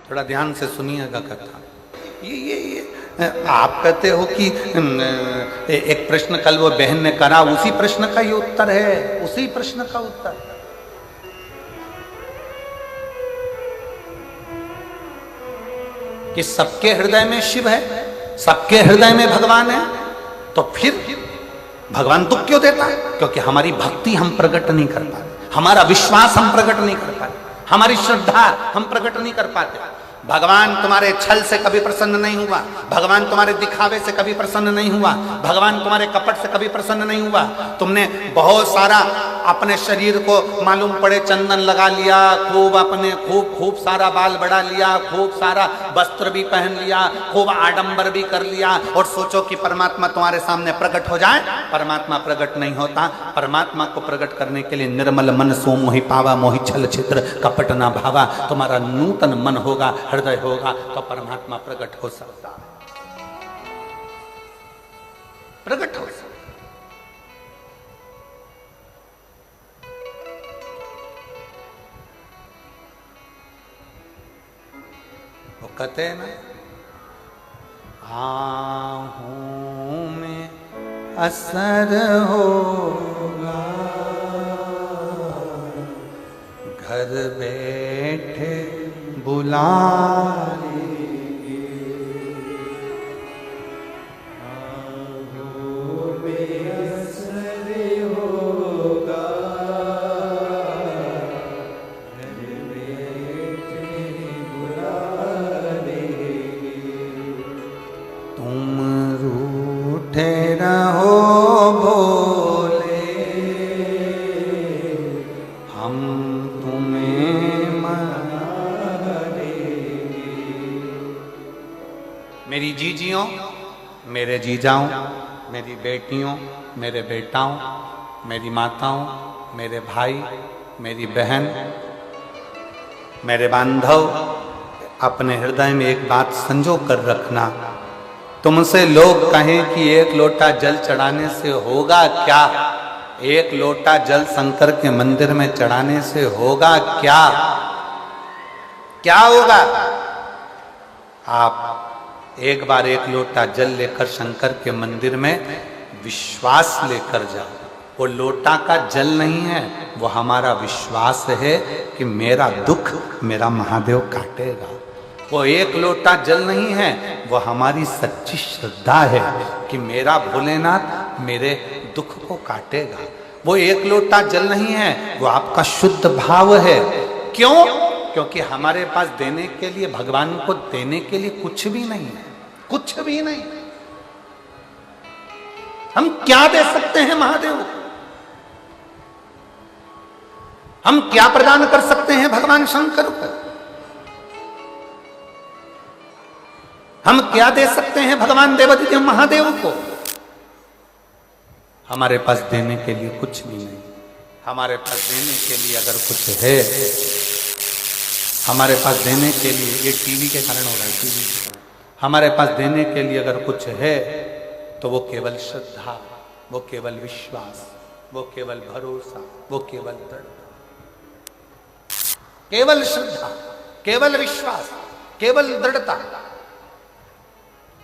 थोड़ा ध्यान से सुनिएगा कथा। ये आप कहते हो कि एक प्रश्न कल वो बहन ने करा, उसी प्रश्न का ये उत्तर है, उसी प्रश्न का उत्तर। कि सबके हृदय में शिव है, सबके हृदय में भगवान है, तो फिर भगवान दुख क्यों देता है? क्योंकि हमारी भक्ति हम प्रकट नहीं कर पाते, हमारा विश्वास हम प्रकट नहीं कर पाते, हमारी श्रद्धा हम प्रकट नहीं कर पाते। भगवान तुम्हारे छल से कभी प्रसन्न नहीं हुआ, भगवान तुम्हारे दिखावे से कभी प्रसन्न नहीं हुआ, भगवान तुम्हारे कपट से कभी प्रसन्न नहीं हुआ। तुमने बहुत सारा अपने शरीर को मालूम पड़े चंदन लगा लिया, खूब अपने खूब सारा बाल बढ़ा लिया, खूब सारा वस्त्र भी पहन लिया, खूब आडंबर भी कर लिया, और सोचो कि परमात्मा तुम्हारे सामने प्रकट हो जाए। परमात्मा प्रकट नहीं होता। परमात्मा को प्रकट करने के लिए निर्मल मन सो मोहि पावा, मोहि छल छिद्र कपट ना भावा। तुम्हारा नूतन मन होगा, हृदय होगा, तो परमात्मा प्रकट हो सकता है, प्रकट हो सकता। वो कहते हैं ना, आहूं में असर होगा, घर बैठे बुला लेंगे, आहों में असर होगा, घर बैठे बुला लेंगे। तुम रूठे रहो भोले, हम तुम्हें मेरी जीजियों, मेरे जीजाओं, मेरी बेटियों, मेरे बेटाओं, मेरी माताओं, मेरे भाई, मेरी बहन, मेरे बांधव, अपने हृदय में एक बात संजो कर रखना। तुमसे लोग कहें कि एक लोटा जल चढ़ाने से होगा क्या, एक लोटा जल शंकर के मंदिर में चढ़ाने से होगा क्या, क्या होगा? आप एक बार एक लोटा जल लेकर शंकर के मंदिर में विश्वास लेकर जाओ। वो लोटा का जल नहीं है, वो हमारा विश्वास है कि मेरा दुख मेरा महादेव काटेगा। वो एक लोटा जल नहीं है, वो हमारी सच्ची श्रद्धा है कि मेरा भोलेनाथ मेरे दुख को काटेगा। वो एक लोटा जल नहीं है, वो आपका शुद्ध भाव है। क्यों? क्योंकि हमारे पास देने के लिए, भगवान को देने के लिए कुछ भी नहीं है, कुछ भी नहीं। हम क्या दे सकते हैं महादेव को? हम क्या प्रदान कर सकते हैं भगवान शंकर को? हम क्या दे सकते हैं भगवान देवादिदेव महादेव को? हमारे पास देने के लिए कुछ भी नहीं। हमारे पास देने के लिए अगर कुछ है, हमारे पास देने के लिए, ये टीवी के कारण हो रहा है, टीवी के कारण, हमारे पास देने के लिए अगर कुछ है तो वो केवल श्रद्धा, वो केवल विश्वास, वो केवल भरोसा, वो केवल दृढ़ता, केवल श्रद्धा, केवल विश्वास, केवल दृढ़ता।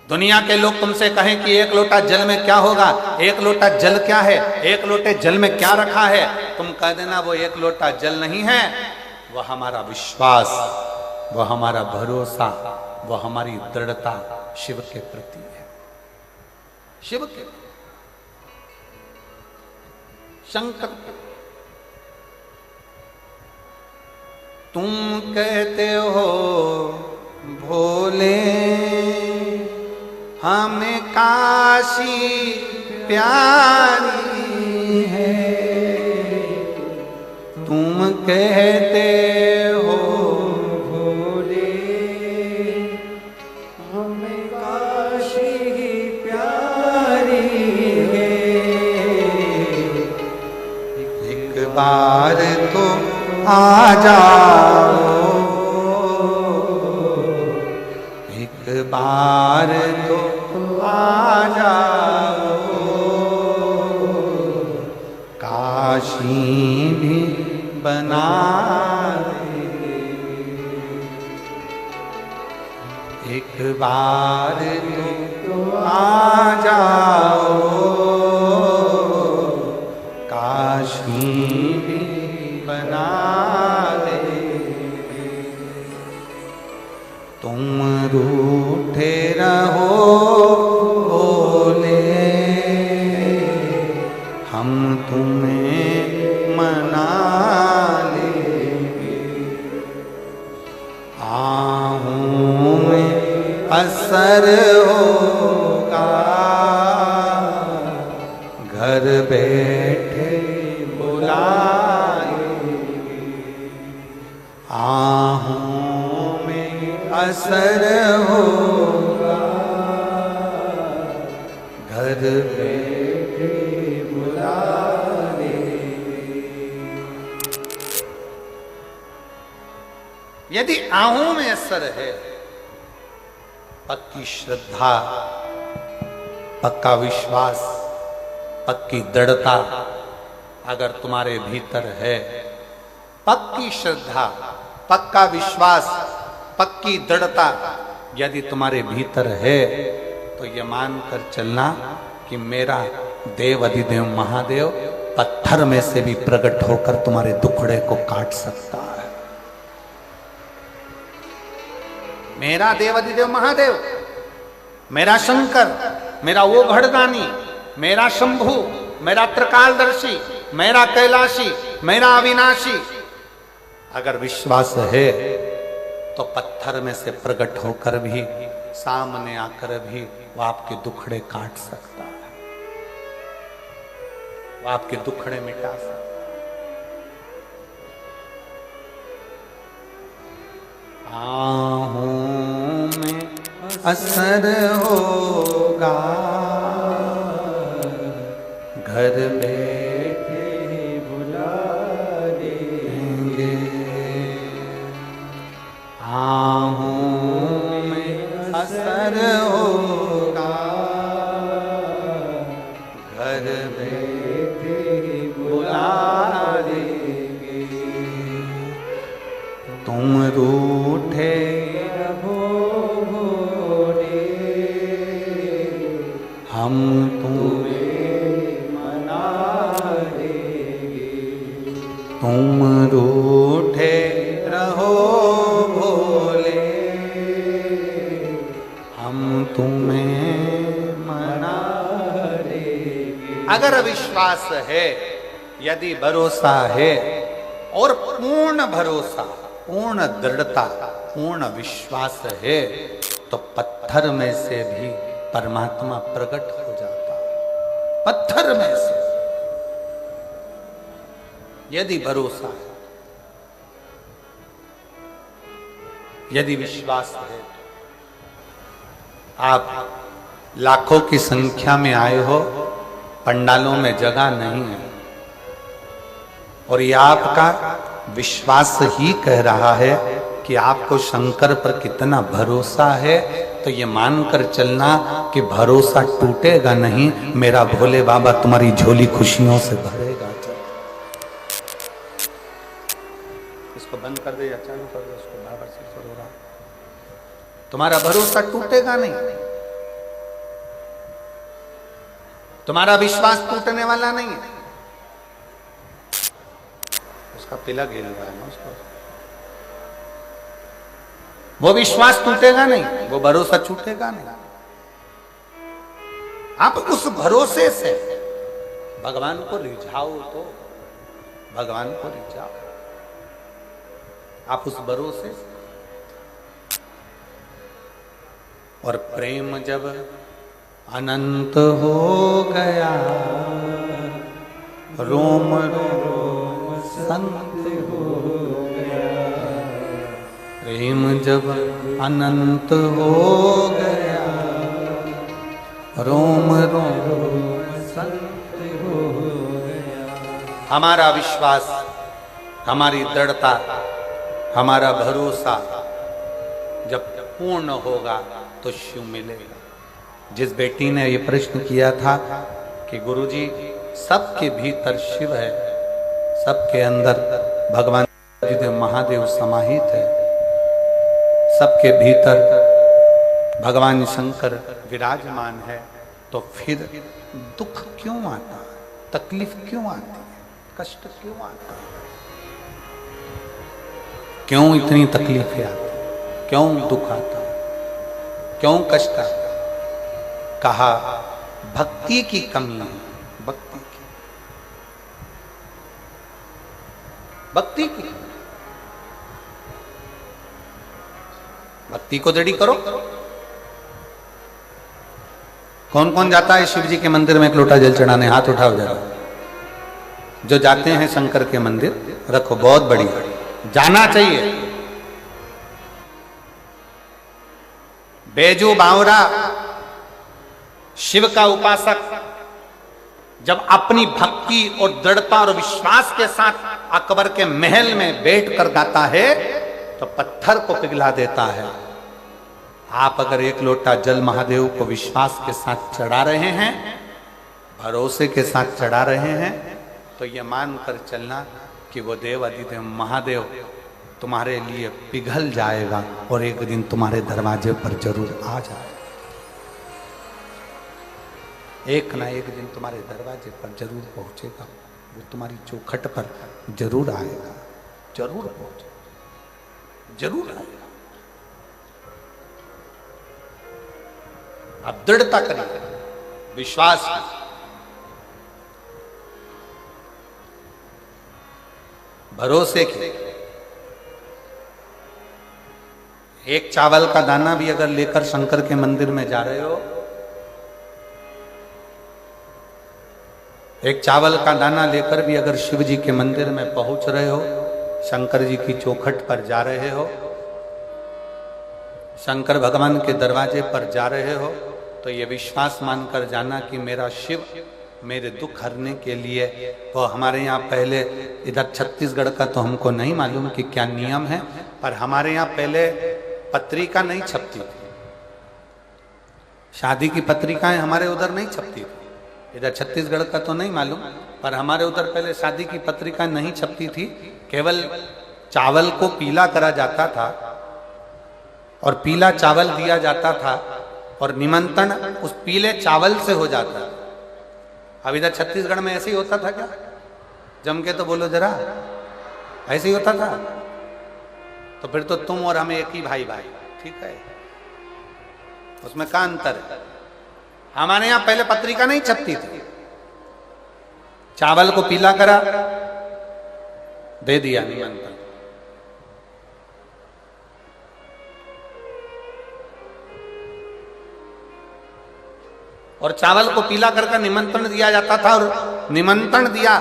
दुनिया के लोग तुमसे कहें कि एक लोटा जल में क्या होगा, एक लोटा जल क्या है, एक लोटे जल में क्या रखा है, तुम कह देना वो एक लोटा जल नहीं है, वो हमारा विश्वास, वो हमारा भरोसा, वो हमारी दृढ़ता शिव के प्रति है। शिव के, शंकर के। तुम कहते हो भोले हमें काशी प्यारी है, तुम कहते हो भोले हमें काशी प्यारी है, एक बार तो आ जाओ, एक बार तो आ जाओ, काशी भी बना देंगे। एक बार तो आ जाओ, काशी भी बना दे। तुम रूठे रहो बोले, हम तुम्हें मना लेंगे। आहूं में असर होगा, घर बैठे बुलाएंगे। आहूं में असर होगा, घर बैठे बुलाएंगे। यदि आहूं में असर है, पक्की श्रद्धा, पक्का विश्वास, पक्की दृढ़ता अगर तुम्हारे भीतर है, पक्की श्रद्धा, पक्का विश्वास, पक्की दृढ़ता यदि तुम्हारे भीतर है, तो ये मानकर चलना कि मेरा देव अधिदेव महादेव पत्थर में से भी प्रकट होकर तुम्हारे दुखड़े को काट सकता है। मेरा देव अधिदेव महादेव, मेरा शंकर, मेरा वो घड़दानी, मेरा शंभु, मेरा त्रिकालदर्शी, मेरा कैलाशी, मेरा अविनाशी, अगर विश्वास है तो पत्थर में से प्रकट होकर भी, सामने आकर भी वो आपके दुखड़े काट सकता है, वो आपके दुखड़े मिटा सकता है। आहूं में असर होगा, घर बैठे बुला देंगे। आहूं में असर होगा, घर बैठे बुला देंगे। तुम रूठे रहो भोले, हम तुम्हें मना देंगे। तुम रूठे रहो भोले, हम तुम्हें मना देंगे। अगर विश्वास है, यदि भरोसा है, और पूर्ण भरोसा, पूर्ण दृढ़ता, पूर्ण विश्वास है, तो पत्थर में से भी परमात्मा प्रकट हो जाता है। पत्थर में से यदि भरोसा है, यदि विश्वास है। आप लाखों की संख्या में आए हो, पंडालों में जगह नहीं है, और ये आपका विश्वास ही कह रहा है कि आपको शंकर पर कितना भरोसा है, तो ये मानकर चलना कि भरोसा टूटेगा नहीं, मेरा भोले बाबा तुम्हारी झोली खुशियों से भरेगा। इसको बंद कर दे या चालू कर दे, इसको बाबर से रो रहा। तुम्हारा भरोसा टूटेगा नहीं, तुम्हारा विश्वास टूटने वाला नहीं है। उसका तिलक हिल रहा है ना, उसको वो विश्वास टूटेगा नहीं, वो भरोसा छूटेगा नहीं। आप उस भरोसे से भगवान को रिझाओ, तो भगवान को रिझाओ। आप उस भरोसे से, और प्रेम जब अनंत हो गया, रोम रोम संत हो गया। प्रेम जब अनंत हो गया, रोम रोम संत हो गया। हमारा विश्वास, हमारी दृढ़ता, हमारा भरोसा जब पूर्ण होगा तो शिव मिलेगा। जिस बेटी ने ये प्रश्न किया था कि गुरुजी सबके भीतर शिव है, सबके अंदर भगवान महादेव समाहित है, सबके भीतर भगवान शंकर विराजमान है, तो फिर दुख क्यों आता है, तकलीफ क्यों आती है, कष्ट क्यों आता है, क्यों इतनी तकलीफें आती, क्यों दुख आता, क्यों कष्ट आता? कहा भक्ति की कमी है, भक्ति की, भक्ति को दृढ़ करो। कौन कौन जाता है शिव जी के मंदिर में एक लोटा जल चढ़ाने? हाथ उठाओ जरा। जो जाते हैं शंकर के मंदिर, रखो, बहुत बढ़िया, जाना चाहिए। बैजू बावरा शिव का उपासक जब अपनी भक्ति और दृढ़ता और विश्वास के साथ अकबर के महल में बैठकर गाता है तो पत्थर को पिघला देता है। आप अगर एक लोटा जल महादेव को विश्वास के साथ चढ़ा रहे हैं, भरोसे के साथ चढ़ा रहे हैं, तो यह मानकर चलना कि वो देव अधिदेव महादेव तुम्हारे लिए पिघल जाएगा और एक दिन तुम्हारे दरवाजे पर जरूर आ जाएगा। एक ना एक दिन तुम्हारे दरवाजे पर जरूर पहुंचेगा, वो तुम्हारी चौखट पर जरूर आएगा, जरूर पहुंचेगा, जरूर आएगा। आप दृढ़ता करिए, विश्वास कीजिए। भरोसे की। एक चावल का दाना भी अगर लेकर शंकर के मंदिर में जा रहे हो, एक चावल का दाना लेकर भी अगर शिव जी के मंदिर में पहुंच रहे हो, शंकर जी की चौखट पर जा रहे हो, शंकर भगवान के दरवाजे पर जा रहे हो, तो ये विश्वास मानकर जाना कि मेरा शिव मेरे दुख हरने के लिए, वो हमारे यहाँ पहले, इधर छत्तीसगढ़ का तो हमको नहीं मालूम कि क्या नियम है, पर हमारे यहाँ पहले पत्रिका नहीं छपती थी, शादी की पत्रिकाएं हमारे उधर नहीं छपती थी। इधर छत्तीसगढ़ का तो नहीं मालूम, पर हमारे उधर पहले शादी की पत्रिका नहीं छपती थी। केवल चावल को पीला करा जाता था और पीला चावल दिया जाता था और निमंत्रण उस पीले चावल से हो जाता था। अब इधर छत्तीसगढ़ में ऐसे ही होता था क्या? जम के तो बोलो जरा, ऐसे ही होता था? तो फिर तो तुम और हम एक ही भाई भाई, ठीक है, उसमें क्या अंतर है? हमारे यहां पहले पत्रिका नहीं छपती थी, चावल को पीला करा, दे दिया निमंत्रण। और चावल को पीला करके निमंत्रण दिया जाता था, और निमंत्रण दिया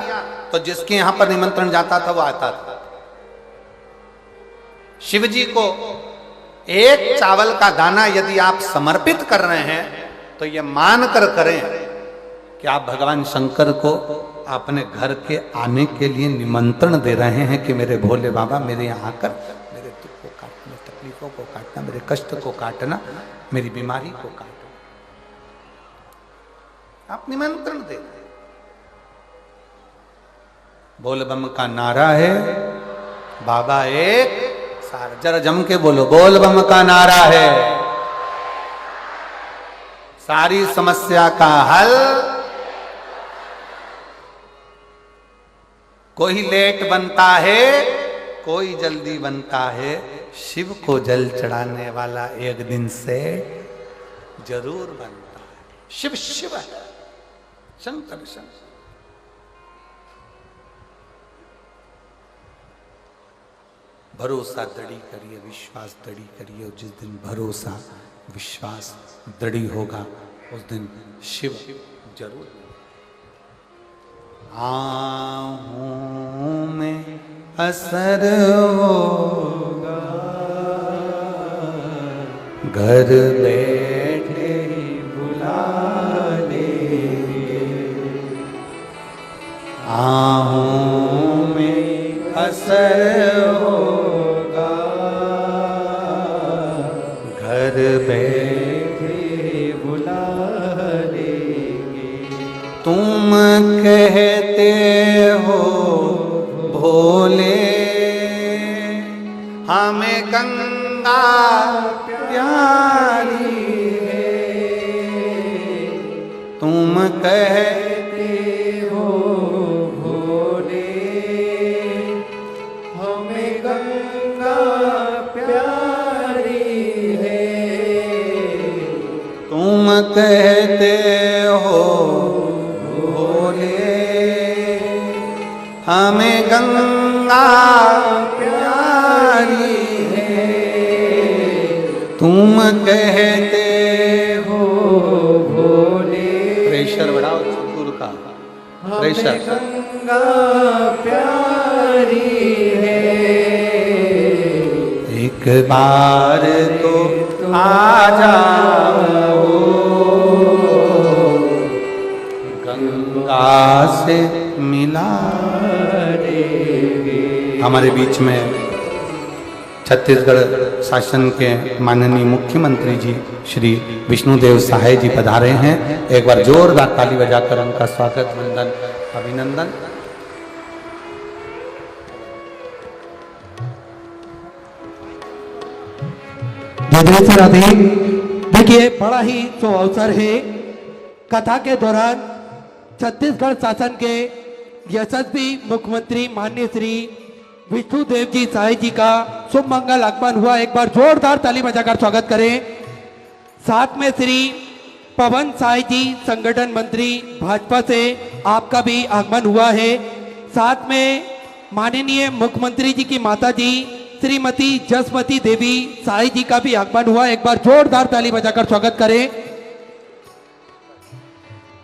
तो जिसके यहां पर निमंत्रण जाता था वो आता था। शिव जी को एक चावल का दाना यदि आप समर्पित कर रहे हैं तो ये मानकर करें कि आप भगवान शंकर को अपने घर के आने के लिए निमंत्रण दे रहे हैं कि मेरे भोले बाबा मेरे यहाँ आकर मेरे दुख को काटना, तकलीफों को काटना, मेरे कष्ट को काटना, मेरी बीमारी को काटना। आप निमंत्रण दे रहे हैं। बोल बम का नारा है, बाबा एक, सार जरा जम के बोलो, बोल बम का नारा है, सारी समस्या का हल। कोई लेट बनता है, कोई जल्दी बनता है, शिव को जल चढ़ाने वाला एक दिन से जरूर बनता है। शिव शिव है, शंकर शंकर। भरोसा दृढ़ी करिए, विश्वास दृढ़ी करिए, और जिस दिन भरोसा विश्वास दृढ़ी होगा उस दिन शिव जरूर। आहों में असर होगा, घर बैठे ही बुला लेंगे। आहों में असर होगा, घर बैठे बुला लेंगे। तुम कहते हो भोले हमें गंगा प्यारी कहते हो भोले, हमें गंगा प्यारी है। तुम कहते हो भोले, हमें गंगा प्यारी है। तुम कहते हो भोले, प्रेशर बढ़ाओ सुर का प्रेशर। गंगा प्यारी है। एक बार तो आ जाओ, गंगा से मिला देंगे। हमारे बीच में छत्तीसगढ़ शासन के माननीय मुख्यमंत्री जी श्री विष्णुदेव साय जी पधारे हैं। एक बार जोरदार ताली बजाकर उनका स्वागत वंदन अभिनंदन। देखिए, बड़ा ही तो अवसर है। कथा के दौरान छत्तीसगढ़ शासन के यशस्वी मुख्यमंत्री माननीय श्री विष्णुदेव जी साय जी का शुभ मंगल आगमन हुआ। एक बार जोरदार ताली बजाकर स्वागत करें। साथ में श्री पवन साय जी संगठन मंत्री भाजपा से आपका भी आगमन हुआ है। साथ में माननीय मुख्यमंत्री जी की माता जी श्रीमती जसमती देवी साई जी का भी आगमन हुआ। एक बार जोरदार ताली बजाकर स्वागत करें।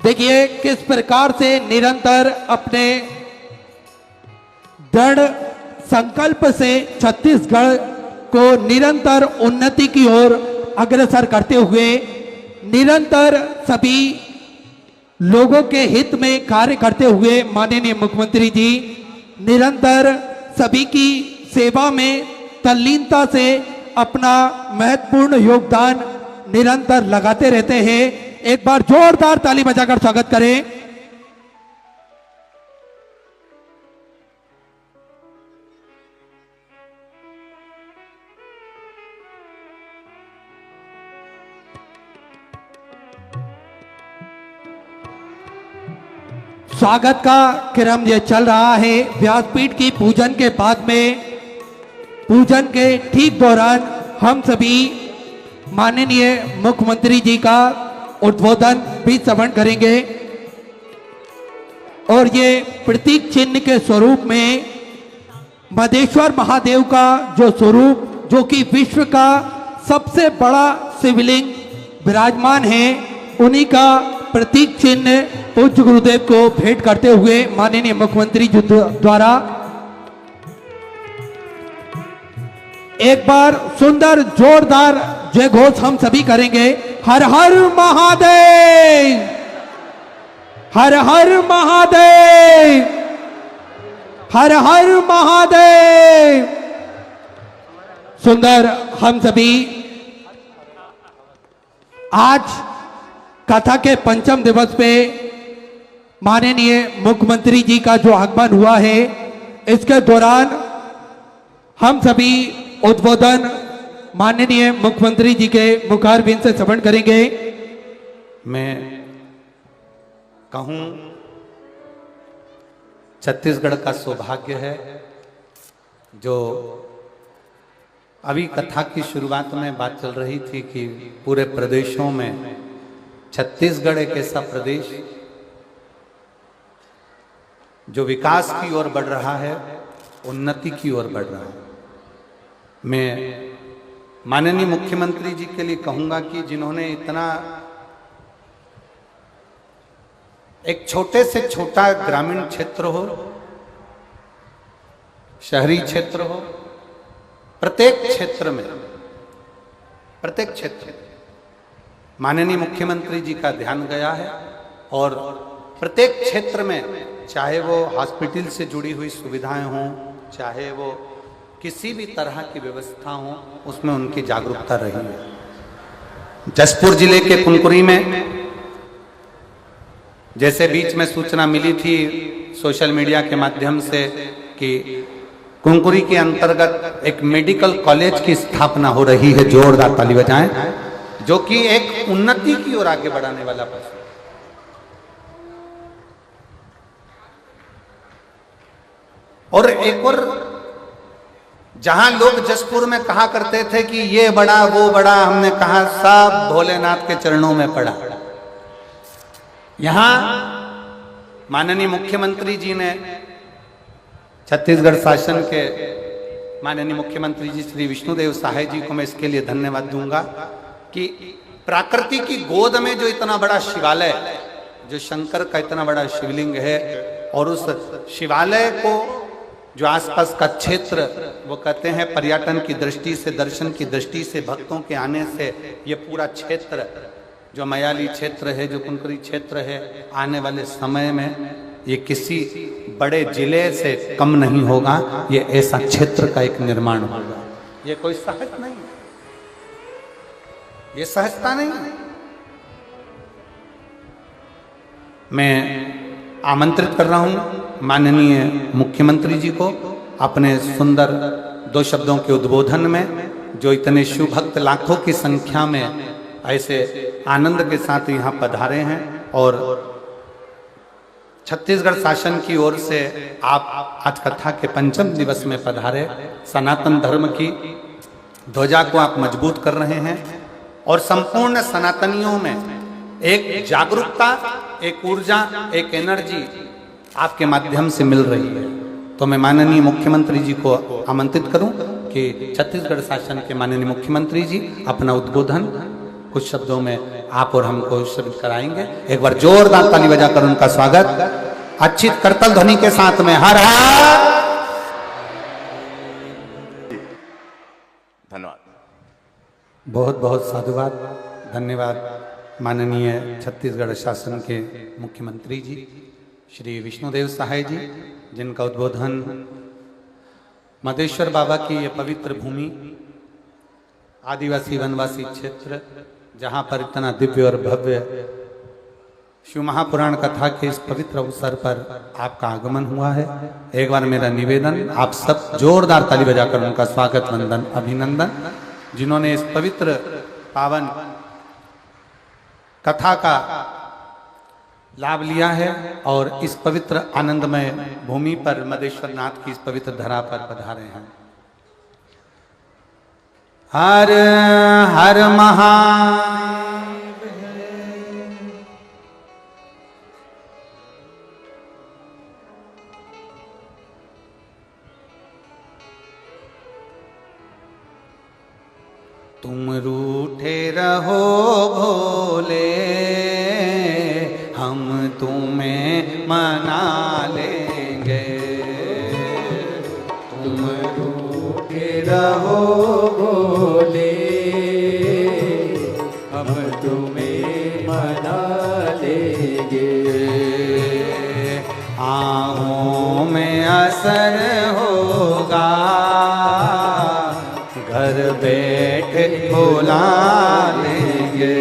देखिए किस प्रकार से निरंतर अपने दृढ़ संकल्प से छत्तीसगढ़ को निरंतर उन्नति की ओर अग्रसर करते हुए निरंतर सभी लोगों के हित में कार्य करते हुए माननीय मुख्यमंत्री जी निरंतर सभी की सेवा में तल्लीनता से अपना महत्वपूर्ण योगदान निरंतर लगाते रहते हैं। एक बार जोरदार ताली बजाकर स्वागत करें। स्वागत का क्रम यह चल रहा है। व्यासपीठ की पूजन के बाद में पूजन के ठीक दौरान हम सभी माननीय मुख्यमंत्री जी का उद्बोधन भी श्रवण करेंगे और ये प्रतीक चिन्ह के स्वरूप में मधेश्वर महादेव का जो स्वरूप जो कि विश्व का सबसे बड़ा शिवलिंग विराजमान है, उन्हीं का प्रतीक चिन्ह पूज्य गुरुदेव को भेंट करते हुए माननीय मुख्यमंत्री जी द्वारा एक बार सुंदर जोरदार जय घोष हम सभी करेंगे। हर हर महादेव, हर हर महादेव, हर हर महादेव। सुंदर हम सभी आज कथा के पंचम दिवस पे माननीय मुख्यमंत्री जी का जो आगमन हुआ है, इसके दौरान हम सभी उद्बोधन माननीय मुख्यमंत्री जी के मुखारबिंद से श्रवण करेंगे। मैं कहूं छत्तीसगढ़ का सौभाग्य है जो अभी कथा की शुरुआत में बात चल रही थी कि पूरे प्रदेशों में छत्तीसगढ़ एक ऐसा प्रदेश जो विकास की ओर बढ़ रहा है, उन्नति की ओर बढ़ रहा है। मैं माननीय मुख्यमंत्री जी के लिए कहूंगा कि जिन्होंने इतना एक छोटे से छोटा ग्रामीण क्षेत्र हो, शहरी क्षेत्र हो, प्रत्येक क्षेत्र में माननीय मुख्यमंत्री जी का ध्यान गया है और प्रत्येक क्षेत्र में चाहे वो हॉस्पिटल से जुड़ी हुई सुविधाएं हों, चाहे वो किसी भी तरह की व्यवस्था हो, उसमें उनकी जागरूकता रही है। जसपुर जिले के कुनकुरी में जैसे बीच में सूचना मिली थी सोशल मीडिया के माध्यम से कि कुनकुरी के अंतर्गत एक मेडिकल कॉलेज की स्थापना हो रही है, जोरदार ताली बजाएं, जो कि एक उन्नति की ओर आगे बढ़ाने वाला प्रश्न। और एक और, जहां लोग जसपुर में कहा करते थे कि ये बड़ा वो बड़ा, हमने कहा सब भोलेनाथ के चरणों में पड़ा। यहां माननीय मुख्यमंत्री जी ने, छत्तीसगढ़ शासन के माननीय मुख्यमंत्री जी श्री विष्णुदेव साय जी को मैं इसके लिए धन्यवाद दूंगा कि प्रकृति की गोद में जो इतना बड़ा शिवालय, जो शंकर का इतना बड़ा शिवलिंग है, और उस शिवालय को जो आसपास का क्षेत्र, वो कहते हैं पर्यटन की दृष्टि से, दर्शन की दृष्टि से, भक्तों के आने से ये पूरा क्षेत्र जो मयाली क्षेत्र है, जो कुनकुरी क्षेत्र है, आने वाले समय में ये किसी बड़े जिले से कम नहीं होगा। ये ऐसा क्षेत्र का एक निर्माण होगा। ये कोई सहज नहीं, ये सहजता नहीं। मैं आमंत्रित कर रहा हूं माननीय मुख्यमंत्री जी को अपने सुंदर 2 शब्दों के उद्बोधन में, जो इतने शिव भक्त लाखों की संख्या में ऐसे आनंद के साथ यहाँ पधारे हैं, और छत्तीसगढ़ शासन की ओर से आप आज कथा के 5वें दिवस में पधारे, सनातन धर्म की ध्वजा को आप मजबूत कर रहे हैं, और संपूर्ण सनातनियों में एक जागरूकता, एक ऊर्जा, एक एनर्जी आपके माध्यम से मिल रही है। तो मैं माननीय मुख्यमंत्री जी को आमंत्रित करूं कि छत्तीसगढ़ शासन के माननीय मुख्यमंत्री जी अपना उद्बोधन कुछ शब्दों में आप और हमको श्रवित कराएंगे। एक बार जोरदार ताली बजाकर उनका स्वागत अच्छी करतल ध्वनि के साथ में। हर हर। धन्यवाद। बहुत बहुत साधुवाद, धन्यवाद माननीय छत्तीसगढ़ शासन के मुख्यमंत्री जी श्री विष्णुदेव साय जी, जिनका उद्बोधन मदेश्वर बाबा की ये पवित्र भूमि, आदिवासी वनवासी क्षेत्र, जहाँ पर इतना दिव्य और भव्य शिव महापुराण कथा के इस पवित्र अवसर पर आपका आगमन हुआ है। एक बार मेरा निवेदन, आप सब जोरदार ताली बजाकर उनका स्वागत, वंदन, अभिनंदन, जिन्होंने इस पवित्र पावन कथा का लाभ लिया है और इस पवित्र आनंदमय भूमि पर मदेश्वर नाथ की इस पवित्र धरा पर पधारे हैं। हर हर महादेव। तुम रूठे रहो भोले, हम तुम्हें मना लेंगे। तुम रूठे रहो भोले, हम तुम्हें मना लेंगे। आहों में असर होगा, घर बैठे बुला लेंगे।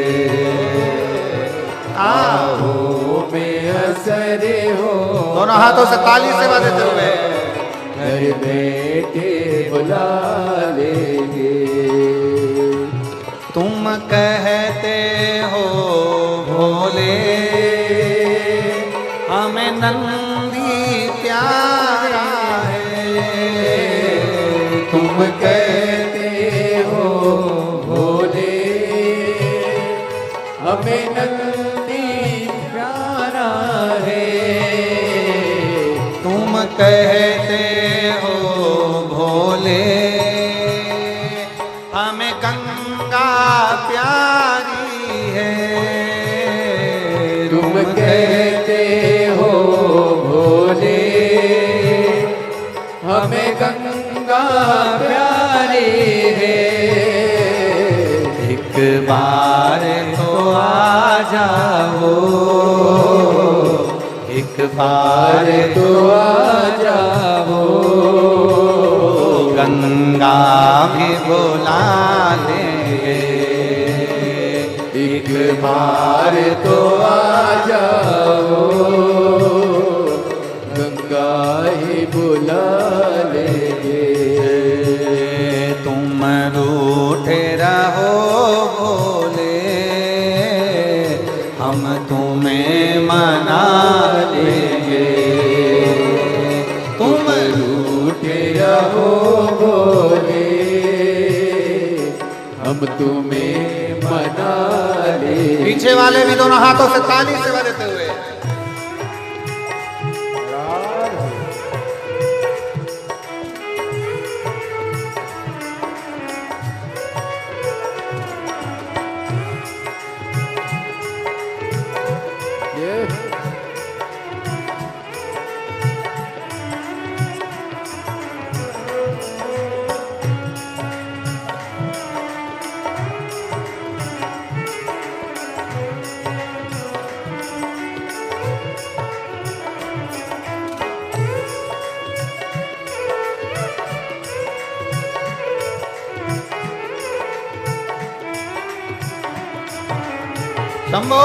आहों में असर हो, दोनों हाथों से ताली से बजाते हुए घर बैठे बुला लेंगे। तुम कहते हो भोले, हमें नंदी प्यारा है। तुम कहते हो भोले, हमें नंदी प्यारा है। तुम कहते हो भोले, हमें गंगा प्यारी है। तुम कहते हो भोले, हमें गंगा प्यारी है। एक बार तो आ जाओ, एक बार तो आ जाओ, गंगा भी बुला लेंगे। एक बार तो आ जाओ, गंगा ही बुला लेंगे। तुम रूठे रहो भोले, हम तुम्हें मना लेंगे। तुम हम तुम्हें मना लेंगे। पीछे वाले भी दोनों हाथों से ताली से बजाते हुए। शंभो।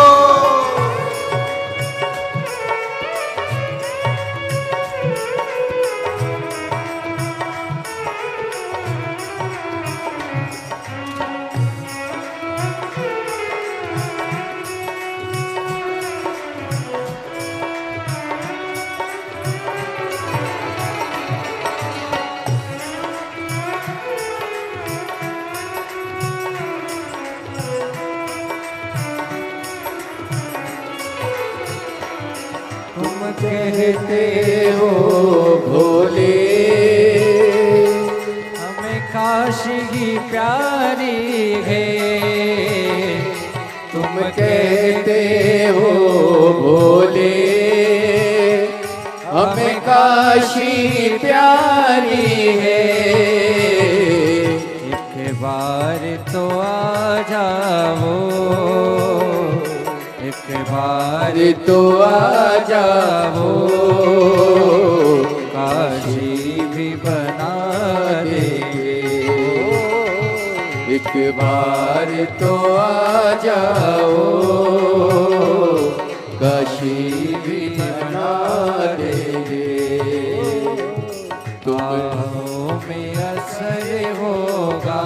कहते हो भोले हमें काशी की प्यारी है। तुम कहते हो भोले हमें काशी प्यारी है। एक बार तो आ जाओ, एक बार तो आ जाओ काशी भी बना देंगे। एक बार तो आ जाओ काशी भी बना देंगे। तुम में असर होगा,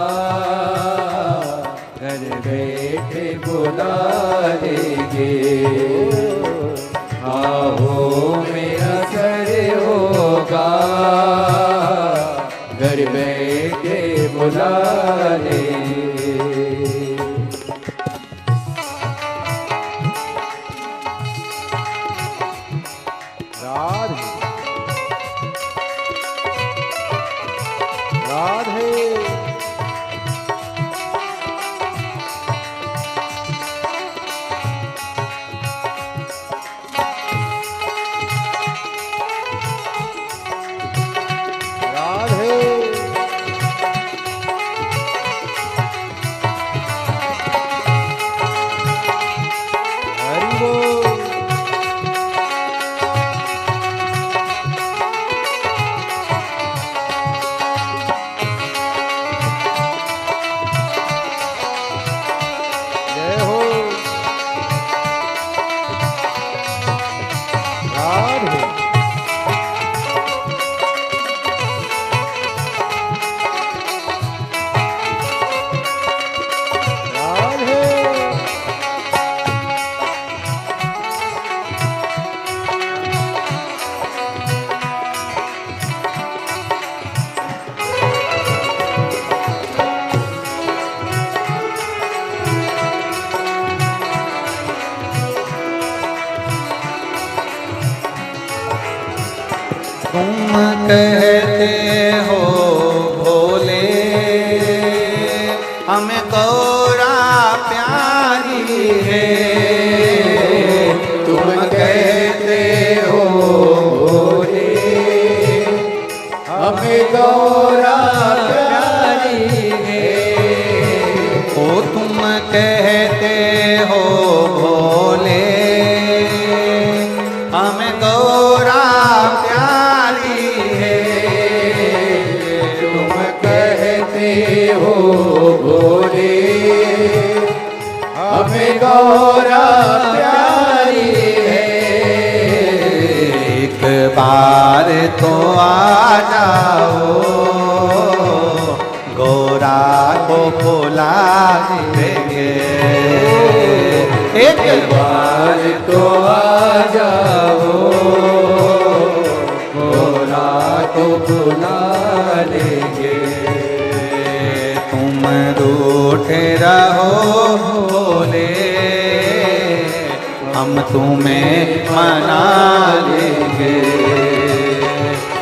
घर बैठे बुला लेंगे। आओ में असर होगा, घर बैठे बुला लेंगे। राधे राधे तुम कहते हो भोले हमें गौरा प्यारी है। तुम कहते हो भोले हमें गौरा प्यारी है। ओ तुम कहते हो भोले हमें गौरा प्यारी है। तुम कहते हो भोले हमें गौरा प्यारी है। एक बार तो आ जाओ गौरा को बुला देंगे। एक बार तो आ जाओ गौरा को बुला लेंगे। तुम दूर रूठे रहो भोले, हम तुम्हें मना लेंगे।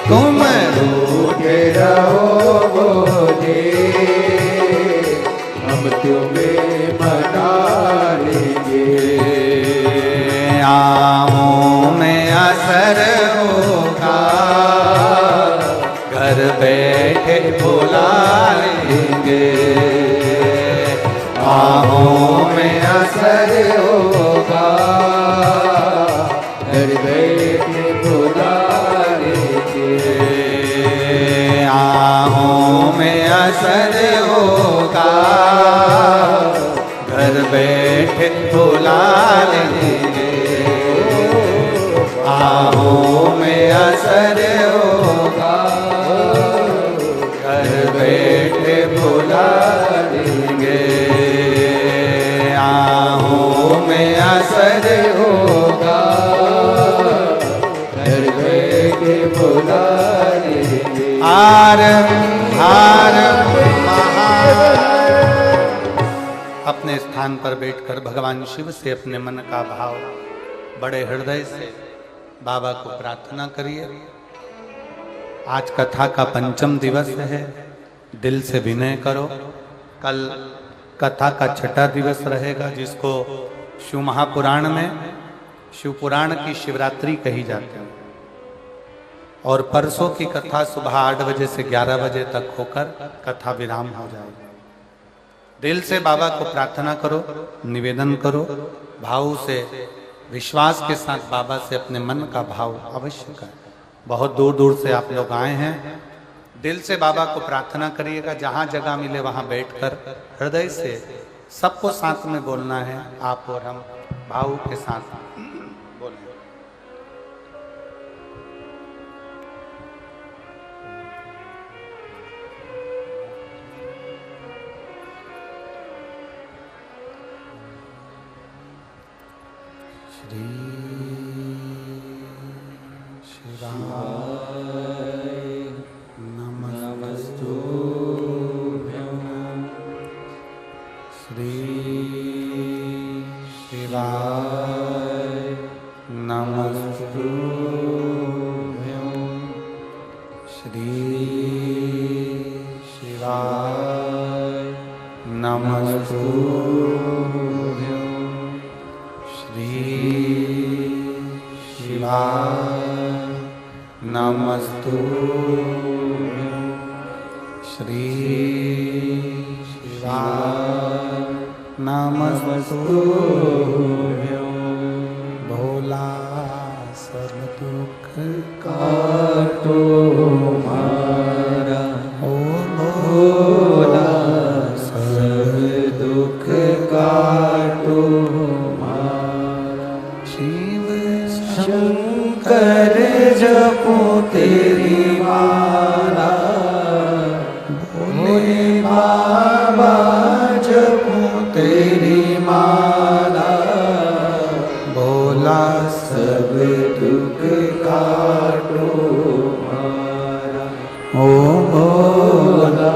तुम रूठे रहो भोले, हम तुम्हें मना लेंगे। आहों में असर होगा, घर बैठे बुला लेंगे। आहों में असर होगा, घर बैठे बुला लेंगे। आहों में असर होगा, घर बैठे बुला लेंगे। आहों में असर होगा, घर बैठे बुला लेंगे। आहों में असर होगा, घर बैठे बुला लेंगे। हार हार अपने स्थान पर बैठकर भगवान शिव से अपने मन का भाव बड़े हृदय से बाबा को प्रार्थना करिए। आज कथा का पंचम दिवस है, दिल से विनय करो। कल कथा का छठा दिवस रहेगा, जिसको शिव महापुराण में शिव पुराण की शिवरात्रि कही जाती है। और परसों की कथा सुबह 8 बजे से 11 बजे तक होकर कथा विराम हो जाएगी। दिल से बाबा को प्रार्थना करो, निवेदन करो, भाव से विश्वास के साथ बाबा से अपने मन का भाव अवश्य करें। बहुत दूर दूर से आप लोग आए हैं, दिल से बाबा को प्रार्थना करिएगा। जहाँ जगह मिले वहाँ बैठकर हृदय से सबको साथ में बोलना है, आप और हम भाव के साथ बोलें। श्री शिवाय नमस्तुभ्यं। श्री शिवाय नमस्तुभ्यं। श्री शिवाय नमस्तुभ्यं। श्री शिवाय नमस्तुभ्यं। श्री शिवाय नमस्तुभ्यं। भोला सब दुख काटो मारा, ओ भोला सब दुख काटो मारा। शिव शंकर जपो तेरी माला, भोले बाबा जपो तेरी माला। भोला सब दुख काटो मारा, ओ भोला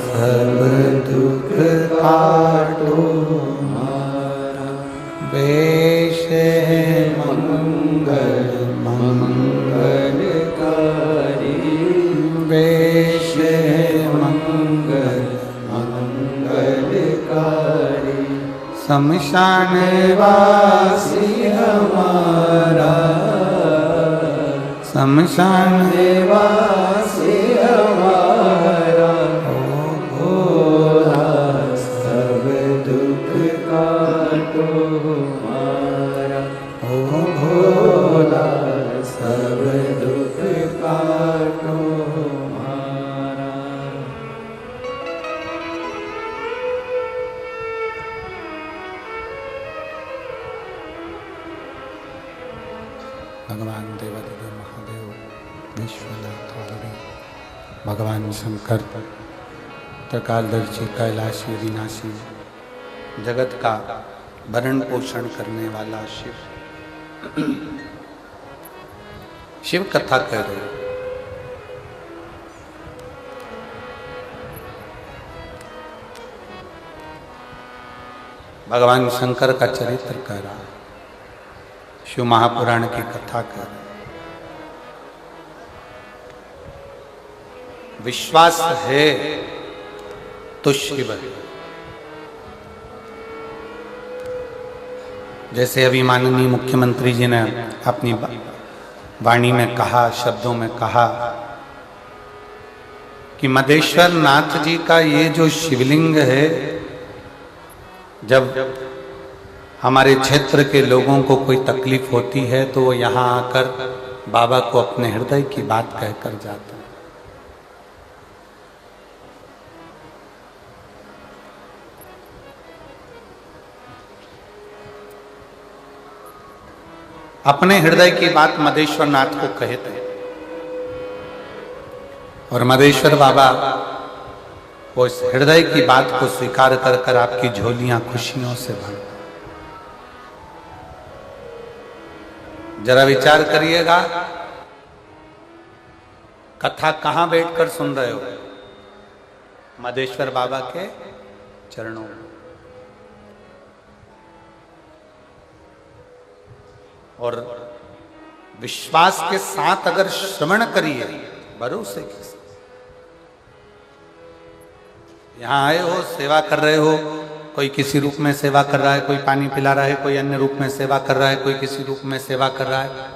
सब दुख काटो मारा। वेश है मंगल मंगलकारी, वेश है मंगल मंगलकारी। शमशान वासी हमारा, शमशान वासी हमारा। ओ भोला सब दुख काटो मारा, ओ भोला सब दुख काटो मारा। भगवान देवादिदेव महादेव विश्वनाथ हरि, भगवान शंकर त्रिकालदर्शी कैलाशी विनाशी, जगत का भरण पोषण करने वाला शिव शिव कथा कह रहे हैं। भगवान शंकर का चरित्र कह रहा है, शिव महापुराण की कथा कर रहा है। विश्वास है तो शिव है। जैसे अभी माननीय मुख्यमंत्री जी ने अपनी वाणी में कहा, शब्दों में कहा कि मदेश्वर नाथ जी का ये जो शिवलिंग है, जब हमारे क्षेत्र के लोगों को कोई तकलीफ होती है तो वो यहाँ आकर बाबा को अपने हृदय की बात कहकर जाते हैं। अपने हृदय की बात मदेश्वर नाथ को कहे थे और मदेश्वर बाबा वो इस हृदय की बात को स्वीकार कर कर आपकी झोलियां खुशियों से भर। जरा विचार करिएगा, कथा कहां बैठकर सुन रहे हो? मदेश्वर बाबा के चरणों में। और विश्वास के साथ अगर श्रवण करिए, भरोसे के साथ, यहां आए हो, सेवा कर रहे हो, कोई किसी रूप में सेवा कर रहा है, कोई पानी पिला रहा है, कोई अन्य रूप में सेवा कर रहा है, कोई किसी रूप में सेवा कर रहा है,